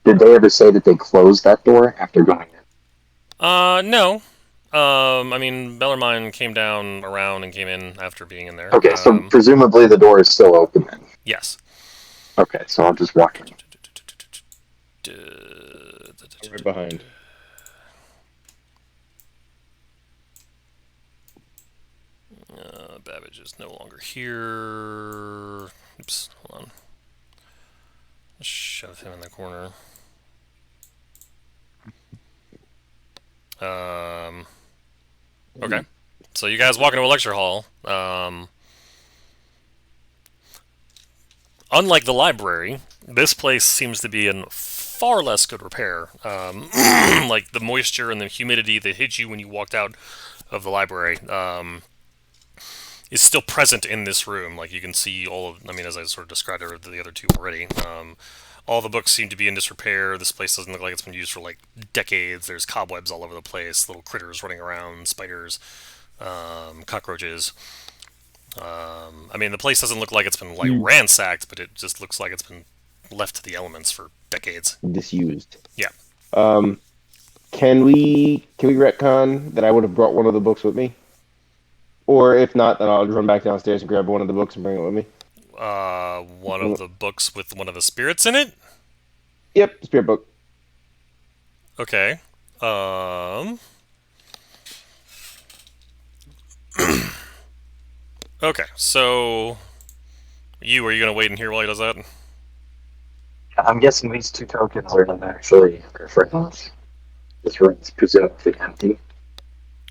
Did they ever say that they closed that door after going in? No. I mean, Bellarmine came down around and came in after being in there. Okay, so presumably the door is still open then. Yes. Okay, so I'll just walk in. Right behind. Babbage is no longer here. Oops, hold on. Just shove him in the corner. Okay. So you guys walk into a lecture hall. Unlike the library, this place seems to be in far less good repair. Like the moisture and the humidity that hit you when you walked out of the library is still present in this room. Like you can see all of, I mean, as I sort of described it to the other two already, all the books seem to be in disrepair. This place doesn't look like it's been used for like decades. There's cobwebs all over the place, little critters running around, spiders, cockroaches. I mean, the place doesn't look like it's been like ransacked, but it just looks like it's been left to the elements for decades. Disused. Yeah. Can we retcon that I would have brought one of the books with me? Or if not, then I'll run back downstairs and grab one of the books and bring it with me. One of the books with one of the spirits in it? Yep, spirit book. Okay. Okay, so are you gonna wait in here while he does that? I'm guessing these two tokens are not actually friends. This room's presumably empty.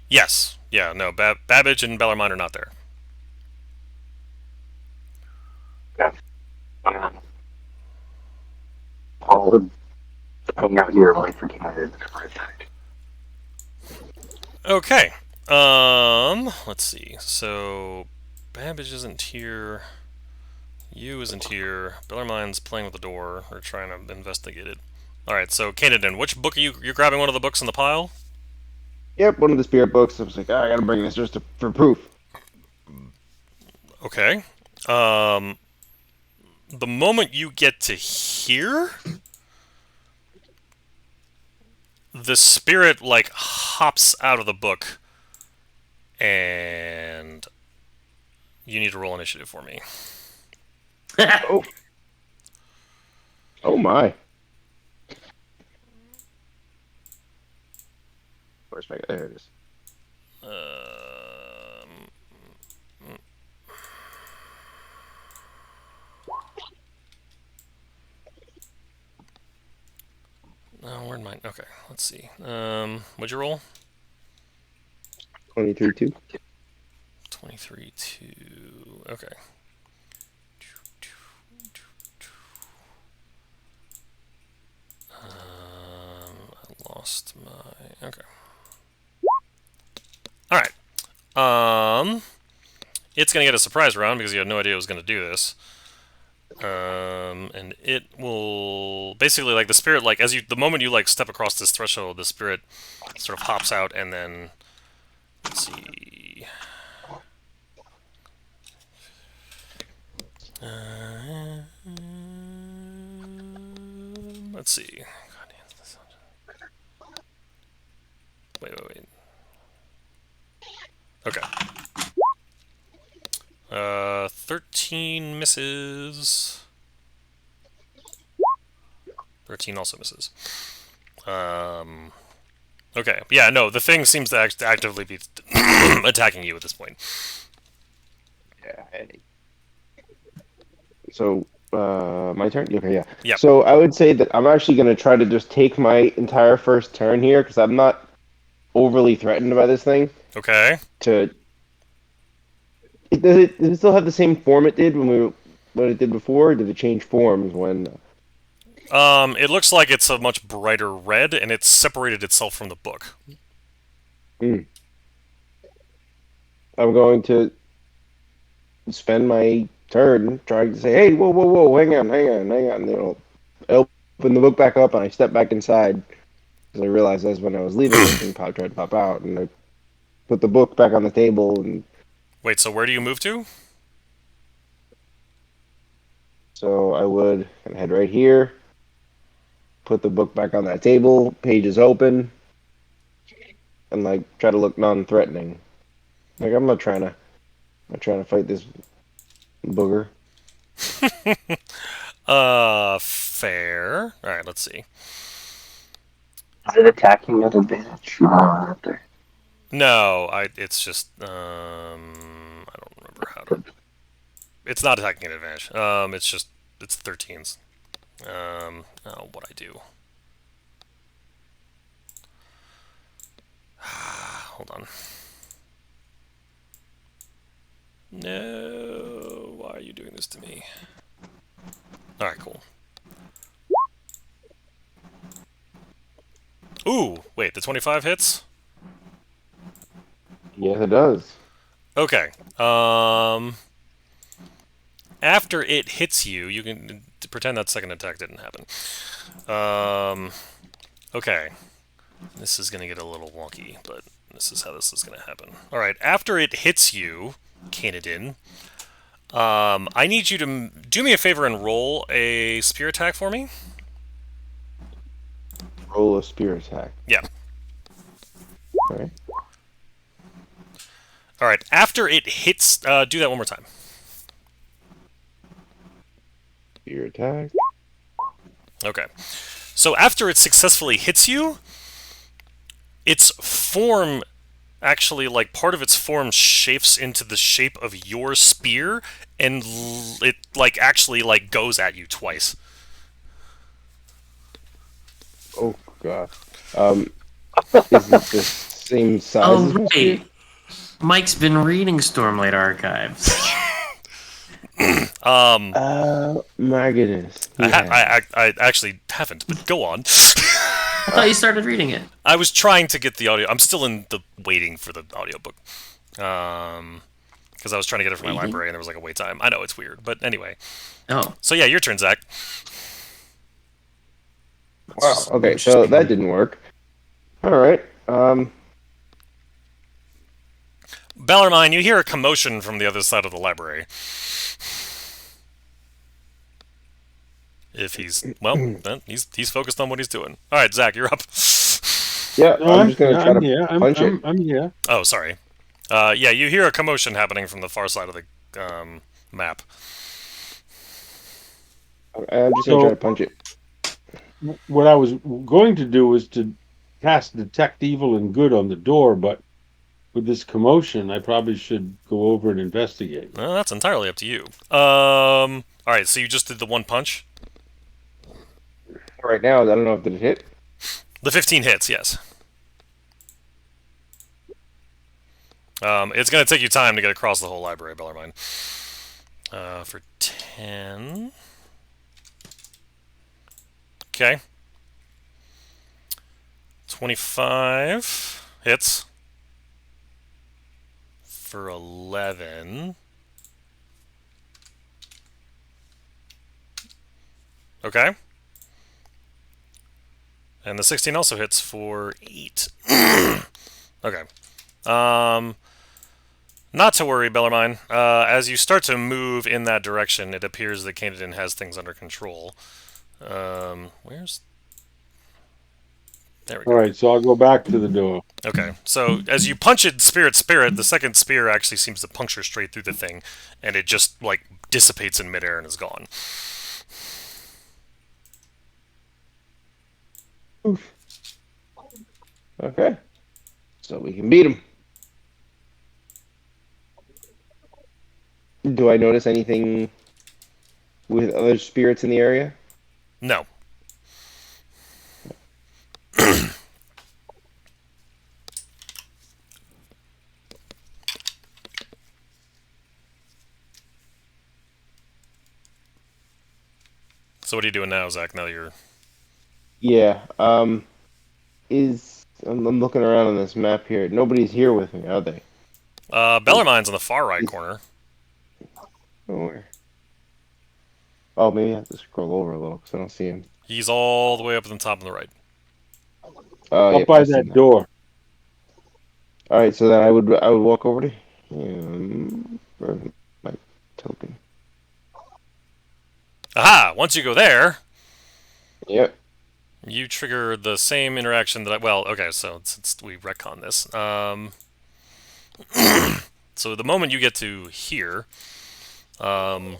Yes. Yeah, no, Babbage and Bellarmine are not there. Okay. I'll hang out here and wait for Canada to come right back. Okay. Let's see. So Babbage isn't here. You isn't here. Bellarmine's playing with the door or trying to investigate it. Alright, so Canadian, which book are you're grabbing one of the books in the pile? Yep, one of the spirit books. I was like, I gotta bring this just for proof. Okay. The moment you get to here, the spirit like hops out of the book, and you need to roll initiative for me. Oh. Oh my. Where's my... There it is. Where'd mine? Okay, let's see. What'd you roll? 23-2. 23-2. Okay. I lost my. Okay. All right. It's gonna get a surprise round because you had no idea it was gonna do this. And it will basically like the spirit like the moment you like step across this threshold, the spirit sort of hops out and then let's see. Let's see. Wait. 13 misses. 13 also misses. Okay. Yeah, no, the thing seems to actively be attacking you at this point. Yeah. So, my turn? Okay, yeah. Yep. So I would say that I'm actually going to try to just take my entire first turn here because I'm not overly threatened by this thing. Okay. To does it still have the same form it did when it did before? Or did it change forms when? It looks like it's a much brighter red, and it's separated itself from the book. Hmm. I'm going to spend my turn trying to say, "Hey, whoa, whoa, whoa, hang on, hang on, hang on." I open the book back up and I step back inside because I realized that's when I was leaving. The thing tried to pop out, and I put the book back on the table, and Wait, so where do you move to? so I would head right here, put the book back on that table, pages open, and like try to look non-threatening. Like I'm not trying to fight this booger. Fair. Alright, let's see. Is it attacking at advantage? You don't want it there. No, it's just, I don't remember how to... It's not attacking at advantage. It's just, it's 13s. Oh, what I do. Hold on. No, why are you doing this to me? Alright, cool. Ooh, wait, the 25 hits? Yes, it does. Okay. After it hits you, you can pretend that second attack didn't happen. Okay. This is going to get a little wonky, but this is how this is going to happen. Alright, after it hits you, Canadin, I need you to do me a favor and roll a spear attack for me. Roll a spear attack. Yeah. Okay. Alright, after it hits, do that one more time. Spear attack. Okay. So after it successfully hits you, its form actually, like, part of its form shapes into the shape of your spear, and it, like, actually, like, goes at you twice. Oh god. Is it the same size Oh, as my spear? right. Mike's been reading Stormlight Archives. My goodness. I actually haven't, but go on. I thought you started reading it. I was trying to get the audio. I'm still in the waiting for the audiobook. Because I was trying to get it from my Waiting? library and there was like a wait time. I know it's weird, but anyway. Oh. So yeah, your turn, Zach. Wow. Okay, so that didn't work. All right. Bellarmine, you hear a commotion from the other side of the library. If he's then he's focused on what he's doing. All right, Zach, you're up. Yeah, No, I'm just gonna try I'm to here. punch it. I'm here. Oh, sorry. Yeah, you hear a commotion happening from the far side of the map. I'm just gonna try to punch it. What I was going to do was to cast Detect Evil and Good on the door, but with this commotion, I probably should go over and investigate. Well, that's entirely up to you. All right, so you just did the one punch. Right now, I don't know if did it hit. The 15 hits, yes. It's going to take you time to get across the whole library, Bellarmine. For 10. Okay. 25 hits. For 11. Okay. And the 16 also hits for 8. Okay. Not to worry, Bellarmine. As you start to move in that direction, it appears that Canadin has things under control. Where's... There we go. All right, so I'll go back to the door. Okay, so as you punch it, spirit, the second spear actually seems to puncture straight through the thing, and it just like dissipates in midair and is gone. Okay, so we can beat him. Do I notice anything with other spirits in the area? No. So what are you doing now, Zach? Now that you're Yeah. I'm looking around on this map here. Nobody's here with me, are they? Bellarmine's on the far right Is- corner. Oh, where? Oh, maybe I have to scroll over a little because I don't see him. He's all the way up at the top on the right. Oh, Up yep, by I see him that now. door. All right, so then I would walk over to him. Where's my token? Aha! Once you go there, Yep. you trigger the same interaction that I. Well, okay, so since we retcon this, so the moment you get to here, an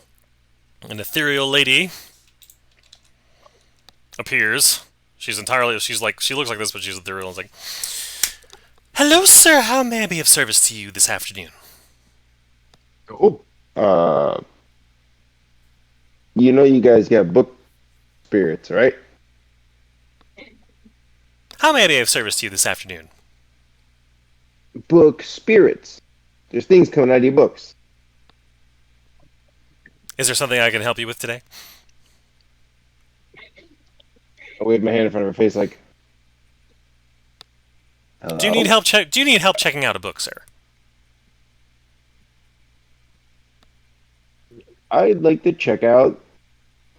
ethereal lady appears. She looks like this, but she's ethereal. And it's like, hello, sir. How may I be of service to you this afternoon? Oh. You guys got book spirits, right? How may I be of service to you this afternoon? Book spirits. There's things coming out of your books. Is there something I can help you with today? I wave my hand in front of her face like, Do you need hello? help? Do you need help checking out a book, sir? I'd like to check out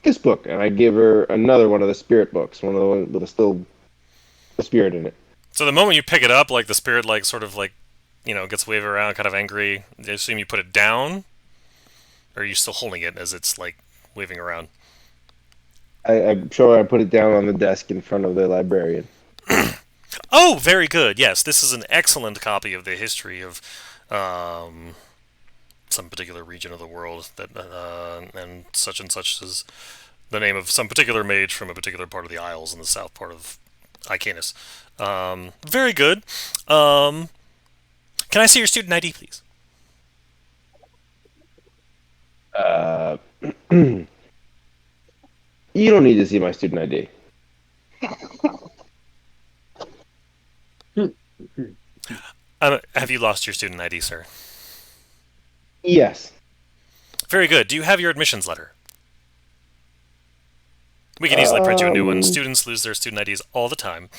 this book, and I give her another one of the spirit books, one of the ones with a spirit in it. So the moment you pick it up, like the spirit, like sort of like, gets waved around, kind of angry. I assume you put it down, or are you still holding it as it's like waving around? I'm sure I put it down on the desk in front of the librarian. Oh, very good. Yes, this is an excellent copy of the history of some particular region of the world that and such is the name of some particular mage from a particular part of the Isles in the south part of Icanus. Very good. Can I see your student ID, please? Uh, you don't need to see my student ID. Have you lost your student ID, sir? Yes. Very good. Do you have your admissions letter? We can easily print you a new one. Um, Students lose their student IDs all the time.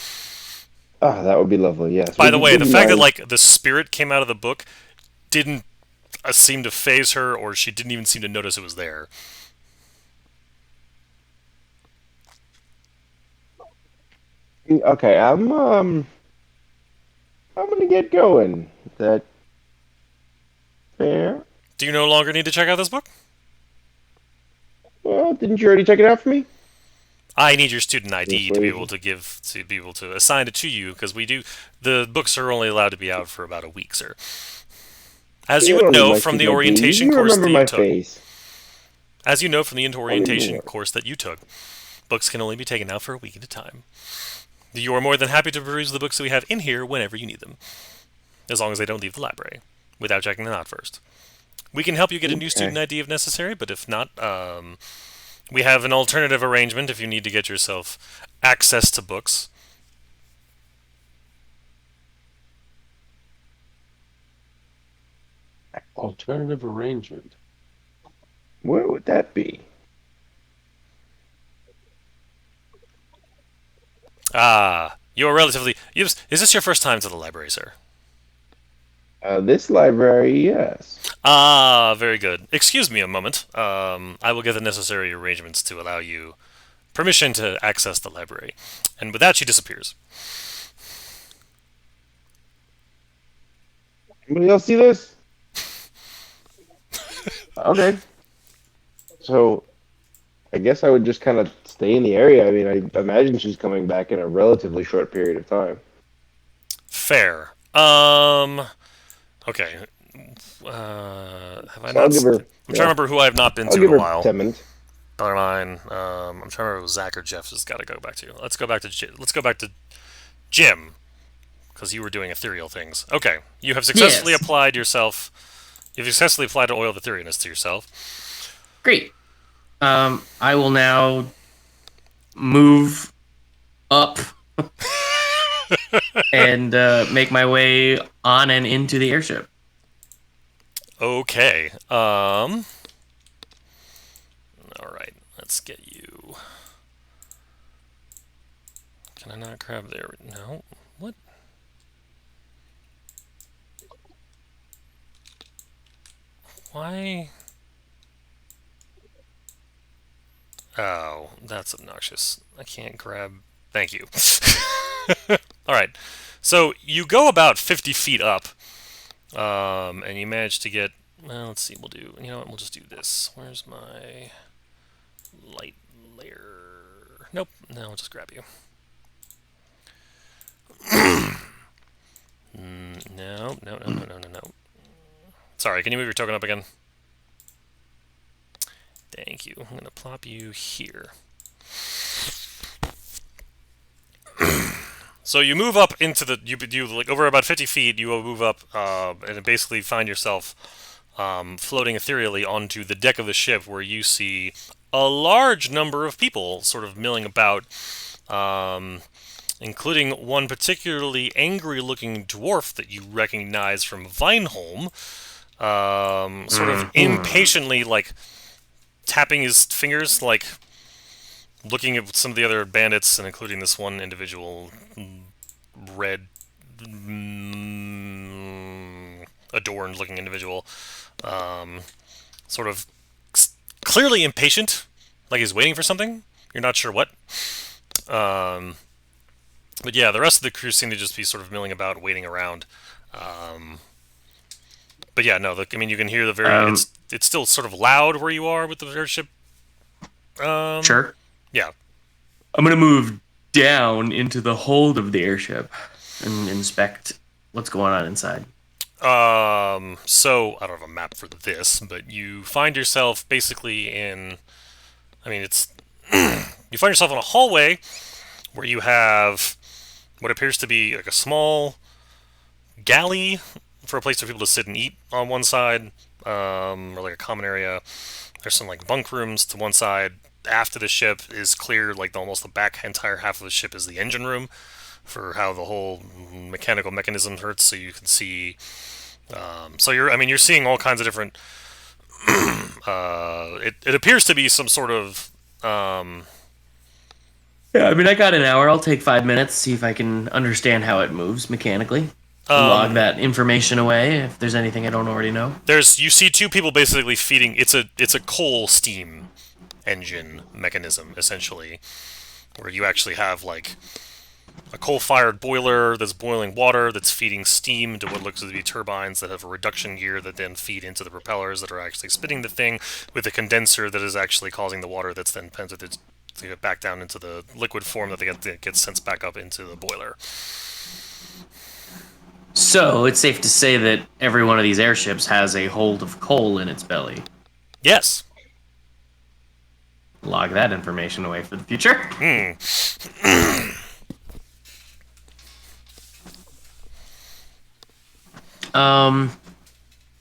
that would be lovely. Yes. By the way, would the you fact that mind- like the spirit came out of the book didn't seem to phase her, or she didn't even seem to notice it was there. Okay, I'm gonna get going. Is that fair? Do you no longer need to check out this book? Well, didn't you already check it out for me? I need your student ID to be Persuasion. able to be able to assign it to you because we do. The books are only allowed to be out for about a week, sir. As you would don't need know my from the student ID. orientation You course remember that you my took. face. As you know from the orientation work. course that you took, books can only be taken out for a week at a time. You are more than happy to peruse the books that we have in here whenever you need them, as long as they don't leave the library without checking them out first. We can help you get a new Okay. student ID if necessary, but if not, we have an alternative arrangement if you need to get yourself access to books. Alternative arrangement. What would that be? Ah, you are relatively. Is this your first time to the library, sir? This library, yes. Ah, very good. Excuse me a moment. I will get the necessary arrangements to allow you permission to access the library. And with that, she disappears. Anybody else see this? Okay. So, I guess I would just kind of stay in the area. I mean, I imagine she's coming back in a relatively short period of time. Fair. Okay. Have I So I'll not? give her. I'm trying to remember who I have not been I'll to in give a her while. 10 minutes. Never mind. I'm trying to remember if Zach or Jeff has got to go back to. Let's go back to Let's go back to Jim, because you were doing ethereal things. Okay, you have successfully Yes. applied yourself. You've successfully applied to oil of etherealness to yourself. Great. I will now move up and make my way on and into the airship. Okay. All right. Let's get you. Can I not grab there? No. What? Why? Oh, that's obnoxious. I can't grab. Thank you. All right. So you go about 50 feet up, and you manage to get. Well, let's see. We'll do. You know what? We'll just do this. Where's my light layer? Nope. No, I'll just grab you. No, no, no, no, no, no, no. Sorry, can you move your token up again? Thank you. I'm gonna plop you here. So you move up into the you like over about 50 feet. You will move up and basically find yourself floating ethereally onto the deck of the ship, where you see a large number of people sort of milling about, including one particularly angry-looking dwarf that you recognize from Vineholm, sort of impatiently like tapping his fingers, like looking at some of the other bandits, and including this one individual, red, adorned-looking individual, sort of clearly impatient, like he's waiting for something. You're not sure what. But yeah, the rest of the crew seem to just be sort of milling about, waiting around. But yeah, no, I mean, you can hear the very. It's still sort of loud where you are with the airship. Sure. Yeah. I'm going to move down into the hold of the airship and inspect what's going on inside. So I don't have a map for this, but you find yourself basically in. I mean, it's. You find yourself in a hallway where you have what appears to be like a small galley for a place for people to sit and eat on one side, or like a common area. There's some like bunk rooms to one side. After the ship is cleared, like almost the back entire half of the ship is the engine room for how the whole mechanical mechanism hurts. So you can see. So you're seeing all kinds of different. It appears to be some sort of. Yeah, I mean, I got an hour. I'll take 5 minutes, see if I can understand how it moves mechanically. Log that information away if there's anything I don't already know. You see two people basically feeding. It's a coal steam engine mechanism essentially, where you actually have like a coal-fired boiler that's boiling water that's feeding steam to what looks to be turbines that have a reduction gear that then feed into the propellers that are actually spinning the thing, with a condenser that is actually causing the water that's then to get back down into the liquid form that gets sent back up into the boiler. So it's safe to say that every one of these airships has a hold of coal in its belly. Yes. Log that information away for the future.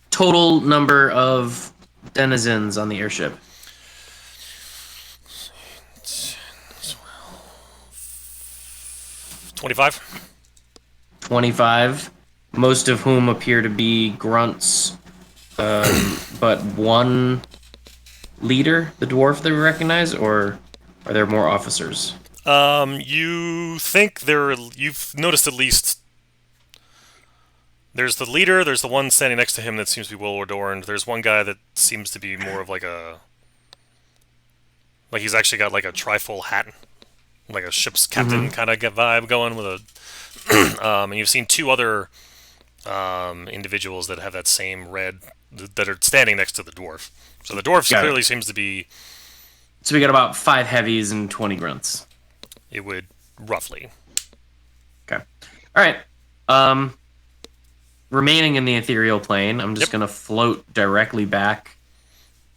Total number of denizens on the airship. 25. 25, most of whom appear to be grunts, but one leader, the dwarf that we recognize, or are there more officers? You think you've noticed at least there's the leader, there's the one standing next to him that seems to be well adorned. There's one guy that seems to be more of like he's actually got like a trifold hat, like a ship's captain kind of vibe going with a. And you've seen two other individuals that have that same red that are standing next to the dwarf. So the dwarf clearly seems to be. So we got about 5 heavies and 20 grunts. It would roughly. Okay. All right. Um, remaining in the ethereal plane, I'm just Yep. gonna float directly back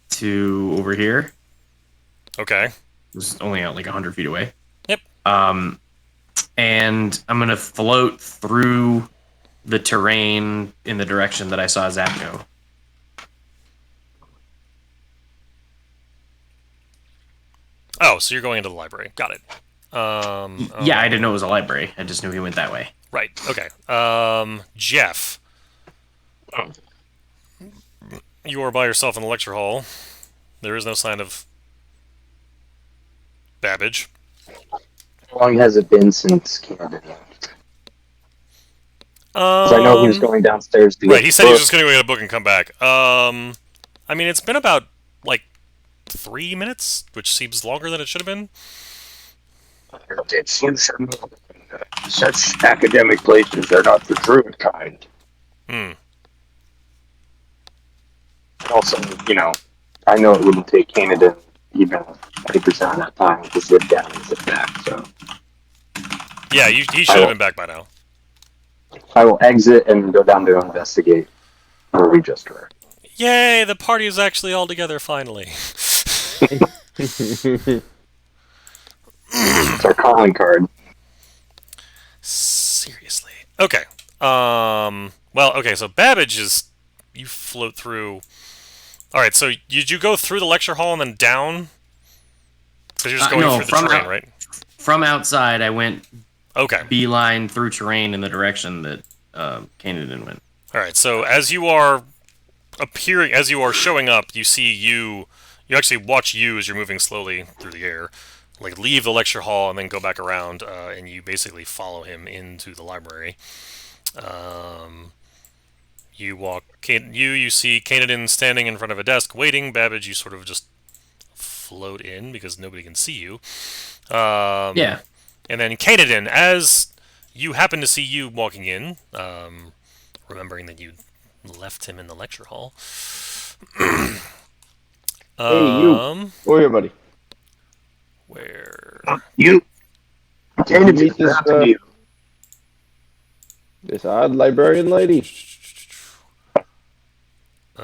to over here. Okay. It's only out like 100 feet away. Yep. And I'm gonna float through the terrain in the direction that I saw Zach go. Oh, so you're going into the library. Got it. Yeah, I didn't know it was a library. I just knew he went that way. Right. Okay. Jeff. You are by yourself in the lecture hall. There is no sign of Babbage. How long has it been since Canada? Because I know he was going downstairs to Right, get he the said he was book. just going to go get a book and come back. I mean, it's been about, like, 3 minutes, which seems longer than it should have been. It seems such academic places are not the druid kind. Hmm. Also, I know it wouldn't take Canada even 20% of that time to sit down and sit back, so Yeah, he should have been back by now. I will exit and go down to investigate where we just were. Yay, the party is actually all together finally. It's our calling card. Seriously. Okay. Well, okay, so Babbage is... You float through... Alright, so did you go through the lecture hall and then down? Because you're just going No, through the from terrain, right? From outside, I went Okay. beeline through terrain in the direction that Canaan went. Alright, so as you are appearing, as you are showing up, you see you actually watch you as you're moving slowly through the air, like leave the lecture hall and then go back around, and you basically follow him into the library. You see Canaan standing in front of a desk waiting. Babbage, you sort of just float in because nobody can see you. Yeah. And then Canaan, as you happen to see you walking in, remembering that you left him in the lecture hall. Hey, you. Over here, buddy. Where? You. Did you meet this odd librarian lady?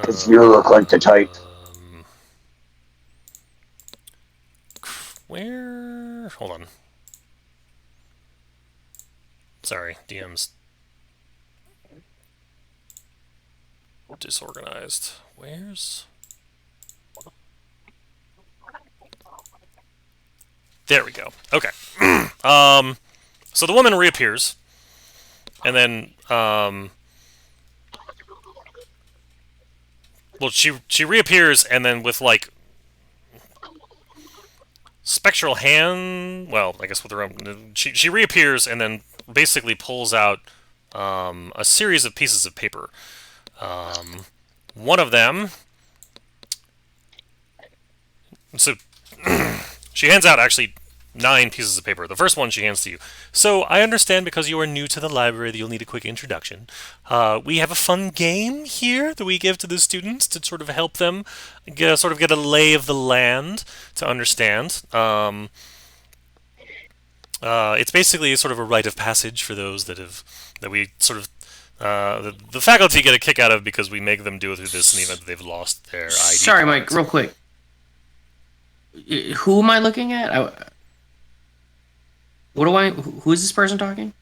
Does you look like the type? Where? Hold on. Sorry, DM's disorganized. Where's... There we go. Okay. So the woman reappears, and then, well, she reappears, and then with, like, spectral hand... Well, I guess with her own... She reappears, and then basically pulls out, a series of pieces of paper. One of them... So... She hands out, actually, 9 pieces of paper. The first one she hands to you. So, I understand because you are new to the library that you'll need a quick introduction. We have a fun game here that we give to the students to sort of help them get a lay of the land to understand. It's basically sort of a rite of passage for those that we sort of... the faculty get a kick out of because we make them do it through this in the event that they've lost their ID Sorry, cards. Mike, real quick. Who am I looking at? Who is this person talking?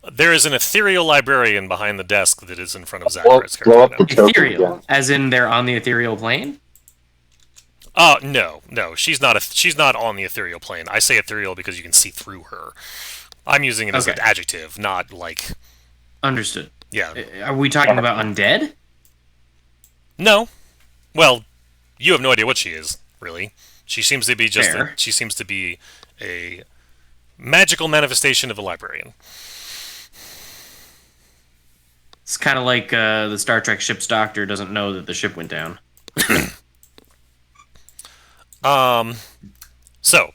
There is an ethereal librarian behind the desk that is in front of Blow Zacharias' character up right the now. choker Ethereal, again. as in they're on the ethereal plane? No, she's not. She's not on the ethereal plane. I say ethereal because you can see through her. I'm using it as an Okay. adjective, not like... Understood. Yeah. Are we talking about undead? No. Well, you have no idea what she is, really. She seems to be just... Fair. She seems to be a magical manifestation of a librarian. It's kind of like the Star Trek ship's doctor doesn't know that the ship went down. So,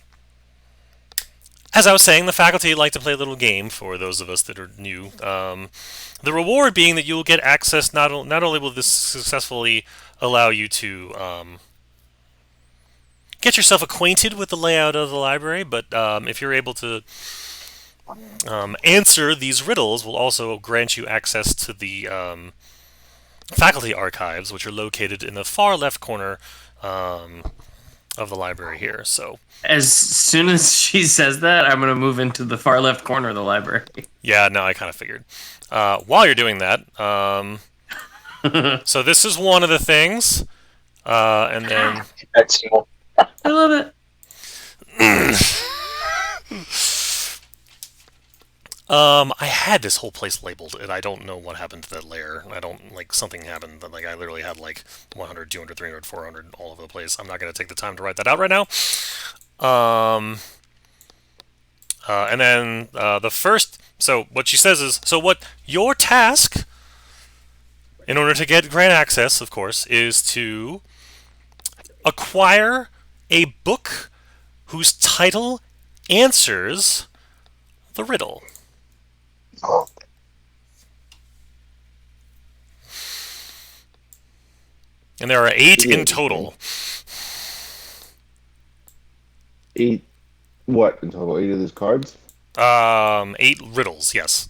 as I was saying, the faculty like to play a little game for those of us that are new. The reward being that you will get access. Not only will this successfully allow you to get yourself acquainted with the layout of the library, but if you're able to answer these riddles will also grant you access to the faculty archives, which are located in the far left corner of the library here. So, As soon as she says that, I'm gonna move into the far left corner of the library. yeah, no, I kind of figured. While you're doing that, so this is one of the things, and then That's I love it. I had this whole place labeled, and I don't know what happened to that layer. I don't, like, something happened. Like, I literally had, like, 100, 200, 300, 400 all over the place. I'm not going to take the time to write that out right now. And then the first, so what she says is, so what your task, in order to get grant access, of course, is to acquire a book whose title answers the riddle. And there are 8 in total. 8. What in total? 8 of those cards? 8 riddles, yes.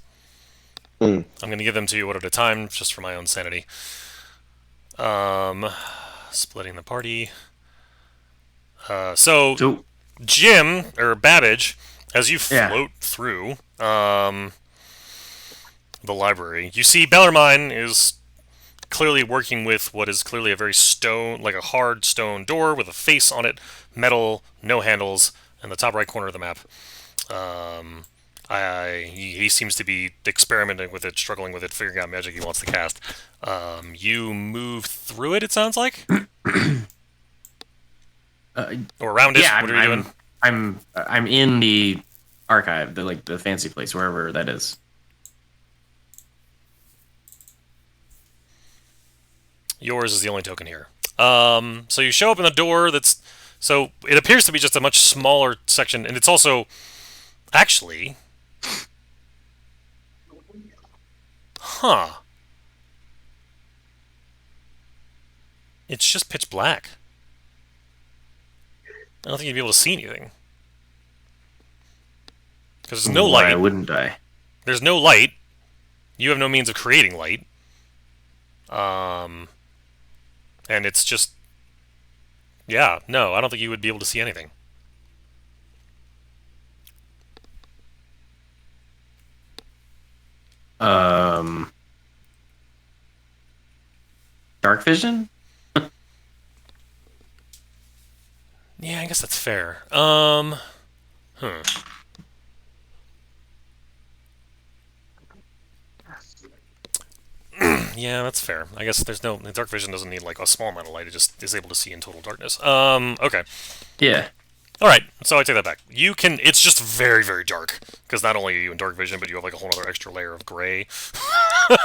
Mm. I'm going to give them to you one at a time, just for my own sanity. Splitting the party. So Jim, or Babbage, as you float through the library, you see Bellarmine is clearly working with what is clearly a very stone, like a hard stone door with a face on it, metal, no handles, in the top right corner of the map. He seems to be experimenting with it, struggling with it, figuring out magic he wants to cast. You move through it, it sounds like? Or around it? Yeah, what are you doing? I'm in the archive, the fancy place, wherever that is. Yours is the only token here. So you show up in the door that's... So it appears to be just a much smaller section, and it's also... Actually... Huh. It's just pitch black. I don't think you'd be able to see anything. Because there's no light. Why wouldn't I? There's no light. You have no means of creating light. And it's just... Yeah, no, I don't think you would be able to see anything. Dark vision? Yeah, I guess that's fair. Yeah, that's fair. I guess there's no... Dark vision doesn't need, like, a small amount of light. It just is able to see in total darkness. Okay. Yeah. Alright, so I take that back. You can... It's just very, very dark. Because not only are you in dark vision, but you have, like, a whole other extra layer of gray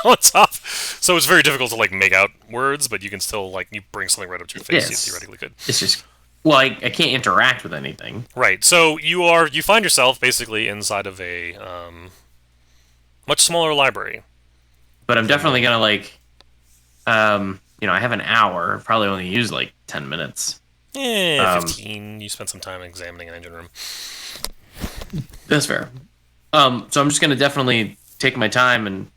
on top. So it's very difficult to, like, make out words, but you can still, like, you bring something right up to your face, you theoretically could. It's just... Well, I can't interact with anything. Right, so you find yourself, basically, inside of a, much smaller library. But I'm definitely gonna, like... I have an hour. I've probably only used, like, 10 minutes. 15. You spent some time examining an engine room. That's fair. So I'm just gonna definitely take my time, and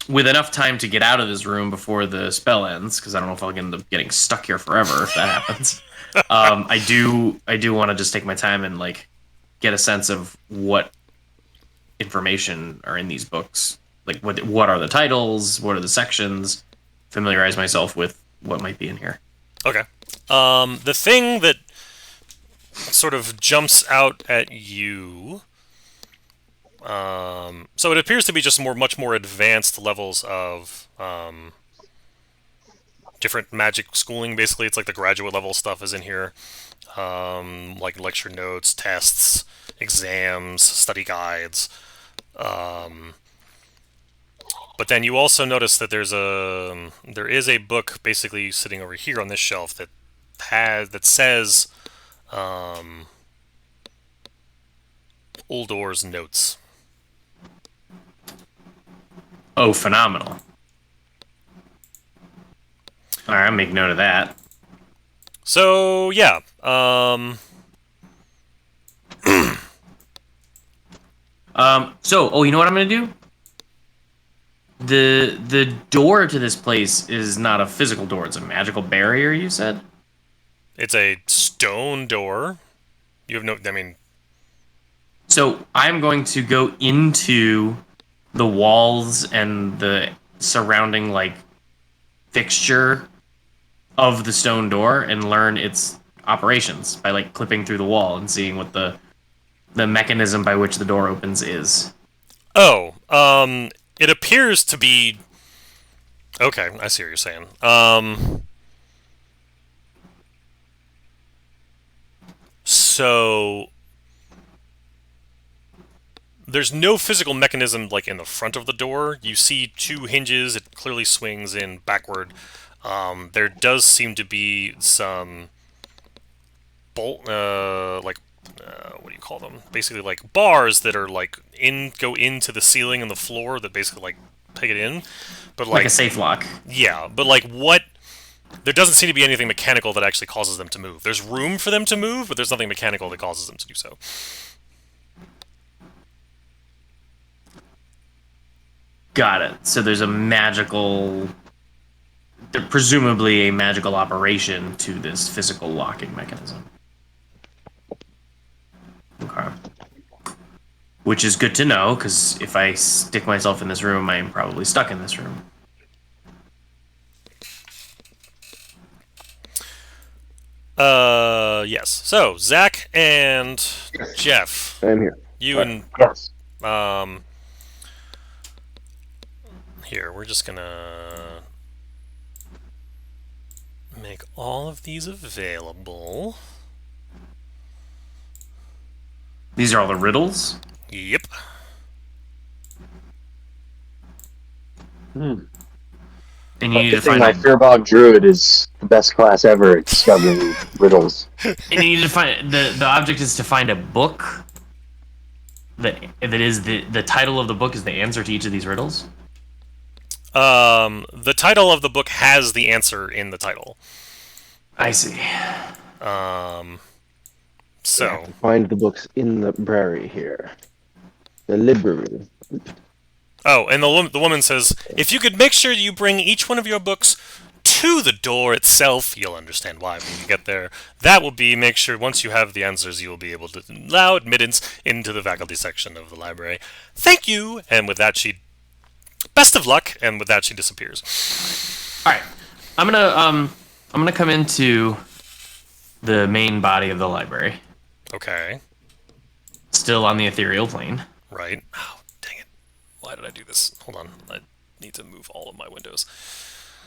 with enough time to get out of this room before the spell ends, because I don't know if I'll end up getting stuck here forever if that happens. I do want to just take my time and, like, get a sense of what information are in these books. Like, what are the titles? What are the sections? Familiarize myself with what might be in here. Okay. The thing that sort of jumps out at you... so it appears to be just much more advanced levels of different magic schooling. Basically, it's like the graduate level stuff is in here, like lecture notes, tests, exams, study guides. But then you also notice that there is a book basically sitting over here on this shelf that says Uldor's notes. Oh, phenomenal. All right, I'll make note of that. So, yeah. You know what I'm gonna do? The door to this place is not a physical door; it's a magical barrier. You said. It's a stone door. You have no. I mean, So I'm going to go into the walls and the surrounding like fixture of the stone door and learn its operations by like clipping through the wall and seeing what the mechanism by which the door opens is. oh, it appears to be. Okay, I see what you're saying. So there's no physical mechanism like in the front of the door. You see two hinges. It clearly swings in backward. There does seem to be some bolt, what do you call them? Basically, like bars that are like go into the ceiling and the floor that basically like take it in. But Like a safe lock. yeah, but like what? There doesn't seem to be anything mechanical that actually causes them to move. There's room for them to move, but there's nothing mechanical that causes them to do so. Got it. So there's presumably a magical operation to this physical locking mechanism. Okay. Which is good to know, because if I stick myself in this room, I am probably stuck in this room. Yes. So, Zach and Jeff, I'm here. you and Yes. here, we're just gonna make all of these available. These are all the riddles. Yep. Hmm. And you need to Good thing find my a, Fearbog Druid is the best class ever at discovering riddles. and you need to find the object is to find a book that is the title of the book is the answer to each of these riddles. The title of the book has the answer in the title. I see. So, Find the books in the library here. The library. oh, and the woman says, if you could make sure you bring each one of your books to the door itself, you'll understand why when you get there. That will be, make sure once you have the answers, you will be able to allow admittance into the faculty section of the library. Thank you! And with that, best of luck, and with that, she disappears. All right, I'm gonna come into the main body of the library, Okay, still on the ethereal plane. right. Oh, dang it. Why did I do this? Hold on. I need to move all of my windows.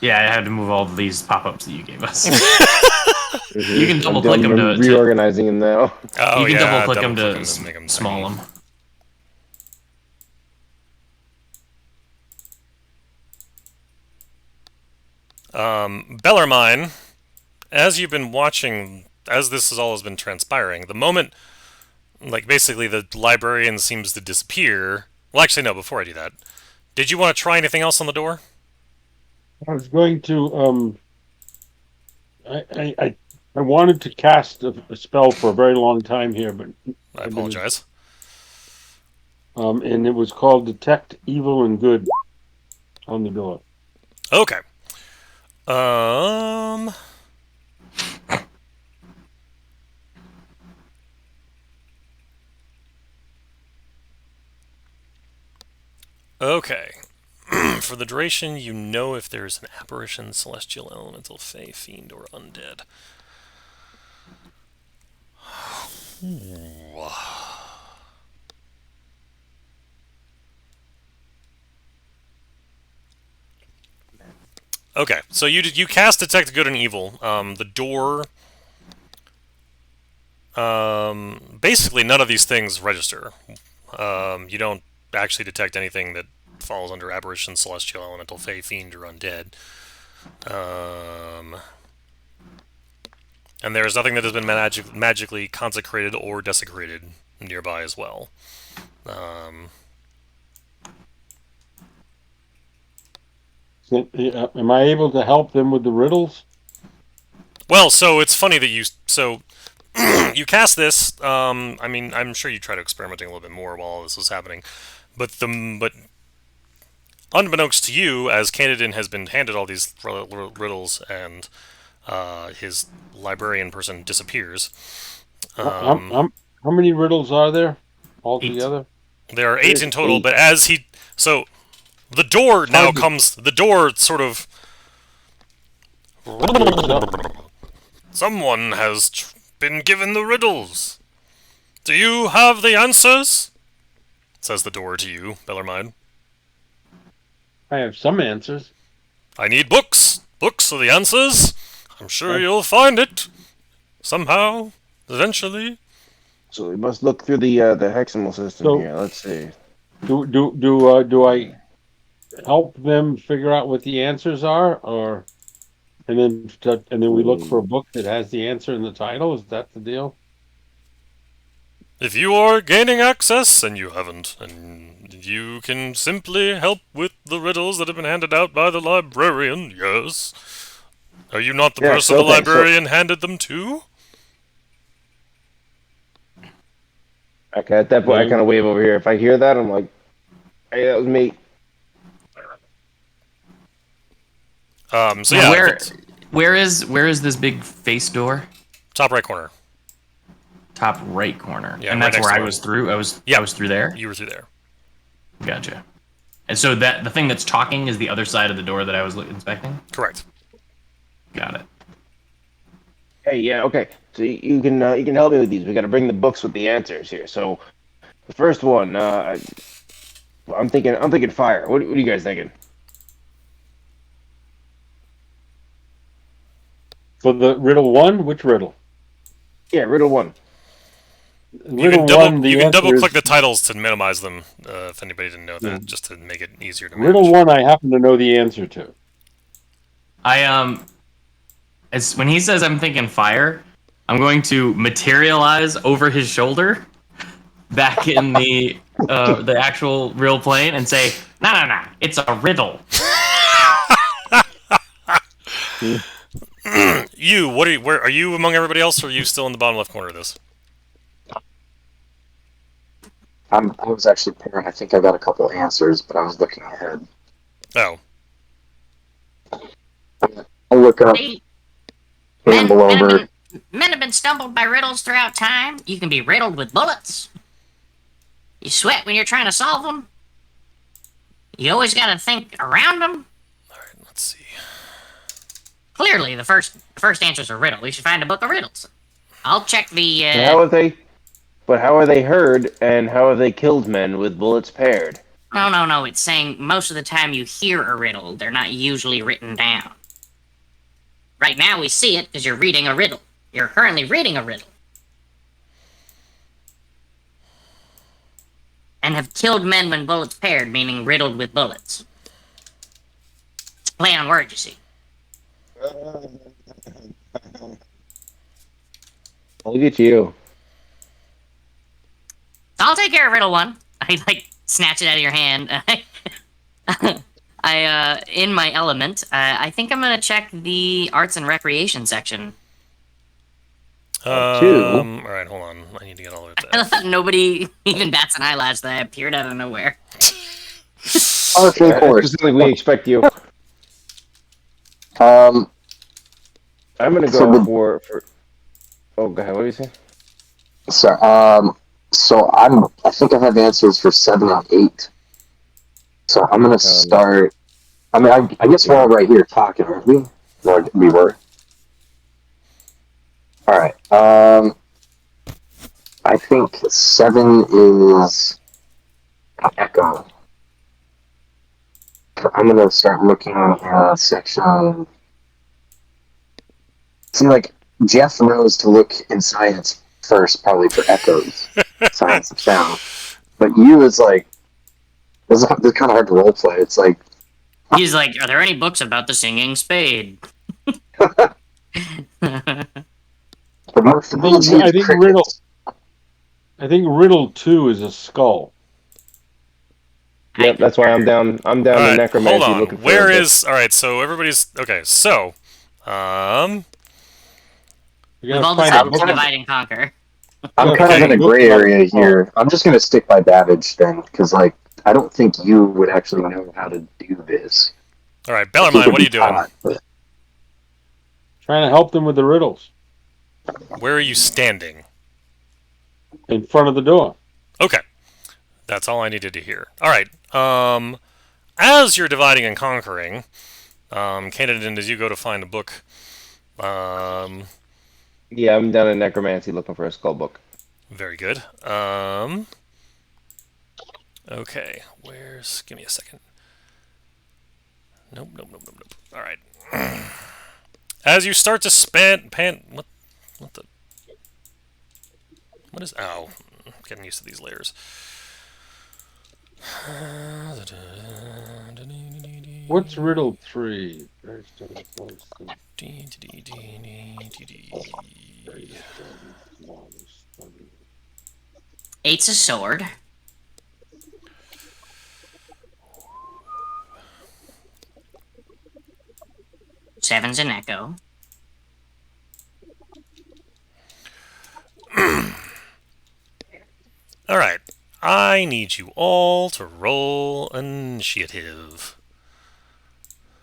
Yeah, I had to move all of these pop-ups that you gave us. You can double click them I'm to reorganizing them now. Oh, you can yeah, double click them to make them small tiny. them. Bellarmine, as you've been watching, as this all has been transpiring, the moment, like, basically the librarian seems to disappear. Well, actually, no, before I do that, did you want to try anything else on the door? I was going to I wanted to cast a spell for a very long time here, but I apologize. and it was called Detect Evil and Good on the door. Okay. Um. Okay. For the duration, you know if there's an apparition, celestial, elemental, fey, fiend, or undead. Okay, so you cast Detect Good and Evil. The door. Basically, none of these things register. You don't actually detect anything that falls under Aberration, Celestial, Elemental, Fey, Fiend, or Undead. And there is nothing that has been magically consecrated or desecrated nearby as well. So, am I able to help them with the riddles? Well, so it's funny that you cast this. I mean, I'm sure you tried experimenting a little bit more while this was happening, but unbeknownst to you, as Candidin has been handed all these riddles and his librarian person disappears. How, Um, how, how many riddles are there 8. altogether? there are 8 There's in total, 8. but as he so the door It's now hard to comes. The door sort of. breaks up. Someone has been given the riddles. Do you have the answers? Says the door to you, Bellarmine. I have some answers. I need books. Books are the answers. I'm sure you'll find it. Somehow. Eventually. So we must look through the hexamal system So here. Let's see. do I help them figure out what the answers are, or and then we look for a book that has the answer in the title? Is that the deal? If you are gaining access, and you haven't, and you can simply help with the riddles that have been handed out by the librarian, yes. Are you not the Yes, person the okay, so librarian handed them to? okay, at that point I No. kind of wave over here. If I hear that, I'm like, hey, that was me. So Now, yeah, where is this big face door? top right corner. Top right corner. Yeah, And right that's next where to I it. was through. I was Yep. through there. You were through there. Gotcha. And so that the thing that's talking is the other side of the door that I was inspecting. Correct. Got it. Hey, yeah, okay. So you can help me with these. We got to bring the books with the answers here. So the first one, I'm thinking fire. What are you guys thinking? For the riddle one, which riddle? Yeah, riddle one. Riddle one, You the can double answer click is the titles to minimize them, if anybody didn't know yeah. that, just to make it easier to Riddle manage. one. I happen to know the answer to. As when he says I'm thinking fire, I'm going to materialize over his shoulder back in the actual real plane and say, no, it's a riddle. You, what are you, where are you among everybody else, or are you still in the bottom left corner of this? I was actually pairing. I think I got a couple answers, but I was looking ahead. Oh, I'll look up, See, amble over. men have been stumbled by riddles throughout time. You can be riddled with bullets. You sweat when you're trying to solve them. You always got to think around them. let's see. Clearly, the first answer is a riddle. We should find a book of riddles. I'll check the. But how are they? But how are they heard, and how have they killed men with bullets paired? No. It's saying most of the time you hear a riddle. They're not usually written down. Right now we see it because you're reading a riddle. You're currently reading a riddle. And have killed men when bullets paired, meaning riddled with bullets. Play on words, you see. Look at you. I'll take care of riddle one. I snatch it out of your hand. In my element, I think I'm gonna check the arts and recreation section. Two. All right, hold on. I need to get all the way up I there. thought nobody even bats an eyelash that I appeared out of nowhere. Okay, of course. Just like we expect you. Um, I'm gonna So go the- for. Oh, go ahead. What do you say? so I think I have answers for 7 and 8. So I'm gonna start. I mean, I guess we're all right here talking, aren't we? Or we were. All right. I think 7 is echo. I'm gonna start looking in section. See, like Jeff knows to look in science first, probably for echoes, science and sound. But you is like, this is kind of hard to role play. It's like, He's like, "Are there any books about the singing spade?" the morphology I of think crickets. I think riddle 2 is a skull. Yep, that's why I'm down. I'm down All to right, necromancy hold on. looking for. Where is? All right, so everybody's okay. So, Are We We've gotta all find decided a to kind of- divide and conquer. I'm Yeah, kind of okay. in a look gray like- area here. I'm just gonna stick by Babbage then, because like I don't think you would actually know how to do this. All right, He Bellarmine, could what are be you doing? taught, but Trying to help them with the riddles Where are you standing? in front of the door. Okay, that's all I needed to hear. All right. As you're dividing and conquering, Canaan, as you go to find a book, Yeah, I'm down in necromancy looking for a skull book. very good. Okay, where's? Give me a second. Nope. All right. As you start to what the? What is? Oh, I'm getting used to these layers. What's riddle 3? Eight's a sword. Seven's an echo. All right. I need you all to roll initiative.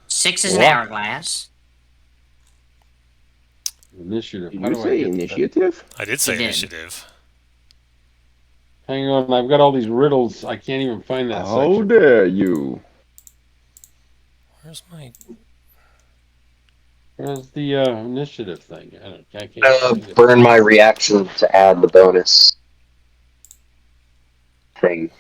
Six is an What? hourglass. Initiative. Did How you do I say get that? initiative? I did say You did. initiative. Hang on, I've got all these riddles. I can't even find that How section. dare you? Where's my? Where's the initiative thing? I can't find it. burn my reaction to add the bonus thing.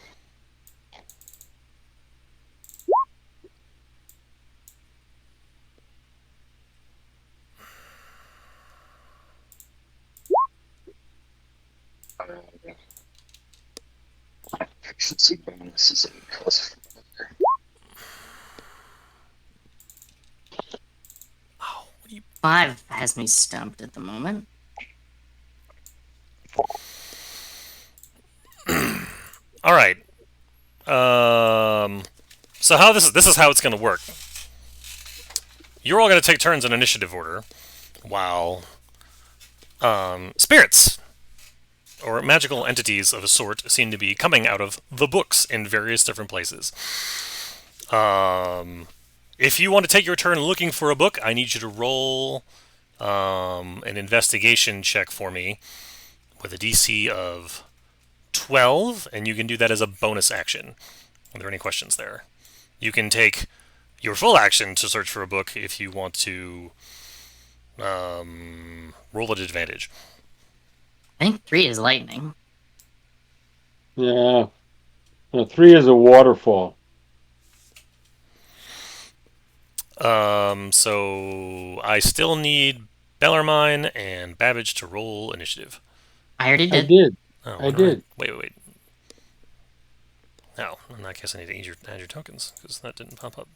Efficiency bonuses and plus. Oh, what do you? 5 has me stumped at the moment. All right. So how this is how it's going to work. You're all going to take turns in initiative order, while spirits or magical entities of a sort seem to be coming out of the books in various different places. If you want to take your turn looking for a book, I need you to roll an investigation check for me with a DC of 12, and you can do that as a bonus action. Are there any questions there? You can take your full action to search for a book if you want to roll at advantage. I think 3 is lightning. Yeah. No, 3 is a waterfall. So I still need Bellarmine and Babbage to roll initiative. I already I did. did. Oh, I did. Wait. No, in that case I need to add your tokens, because that didn't pop up.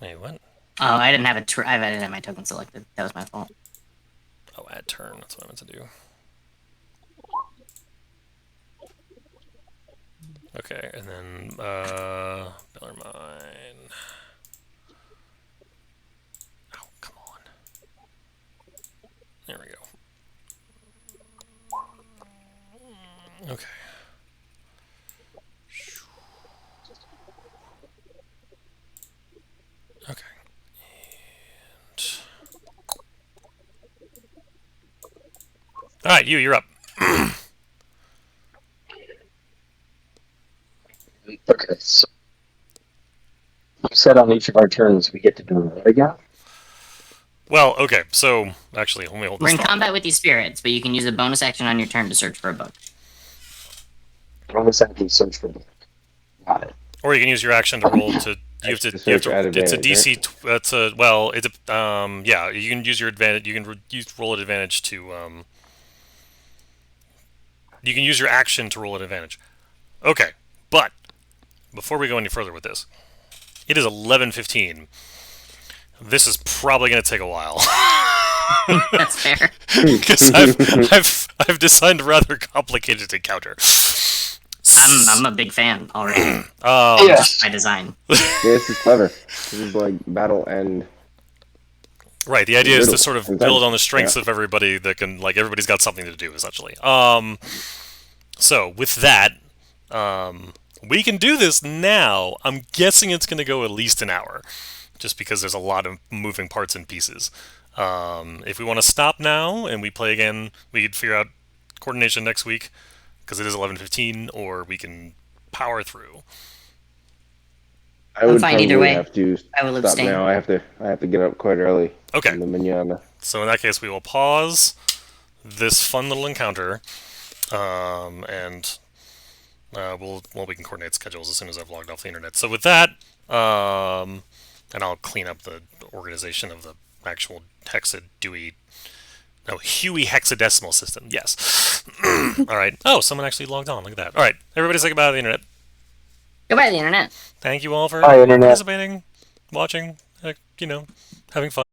Wait, what? Oh, I didn't have I didn't have my token selected. That was my fault. Oh, add turn, that's what I meant to do. Okay, and then, Bellarmine. Oh, come on. There we go. Okay. Okay. And... Alright, you're up. Okay, so you said on each of our turns we get to do what again? Well, okay, so, actually, let me hold We're this in thought. combat with these spirits, but you can use a bonus action on your turn to search for a book. Bonus action search for book. Got it. Or you can use your action to roll to. You have to. To search at It's a advantage, DC. It's a well. It's a. Yeah. You can use your advantage. You can use roll at advantage to. You can use your action to roll at advantage. Okay, but before we go any further with this, it is 11:15. This is probably going to take a while That's fair. because I've designed a rather complicated encounter. I'm a big fan already. Yes. By design. Yeah, this is clever. This is like battle and Right. The idea is to riddle sort of and build then- on the strengths yeah. of everybody that can, like, everybody's got something to do essentially. So with that, we can do this now. I'm guessing it's going to go at least an hour, just because there's a lot of moving parts and pieces. If we want to stop now and we play again, we could figure out coordination next week because it is 11:15, or we can power through. I would fine either probably way. have to I will stop abstain. now. I have to get up quite early. Okay. In the manana. So in that case, we will pause this fun little encounter, and we can coordinate schedules as soon as I've logged off the internet. So with that, and I'll clean up the organization of the actual Huey hexadecimal system. Yes. All right. Oh, someone actually logged on. Look at that. All right. Everybody say goodbye to the internet. Goodbye, the internet. Thank you all for Bye, internet. participating, watching, having fun.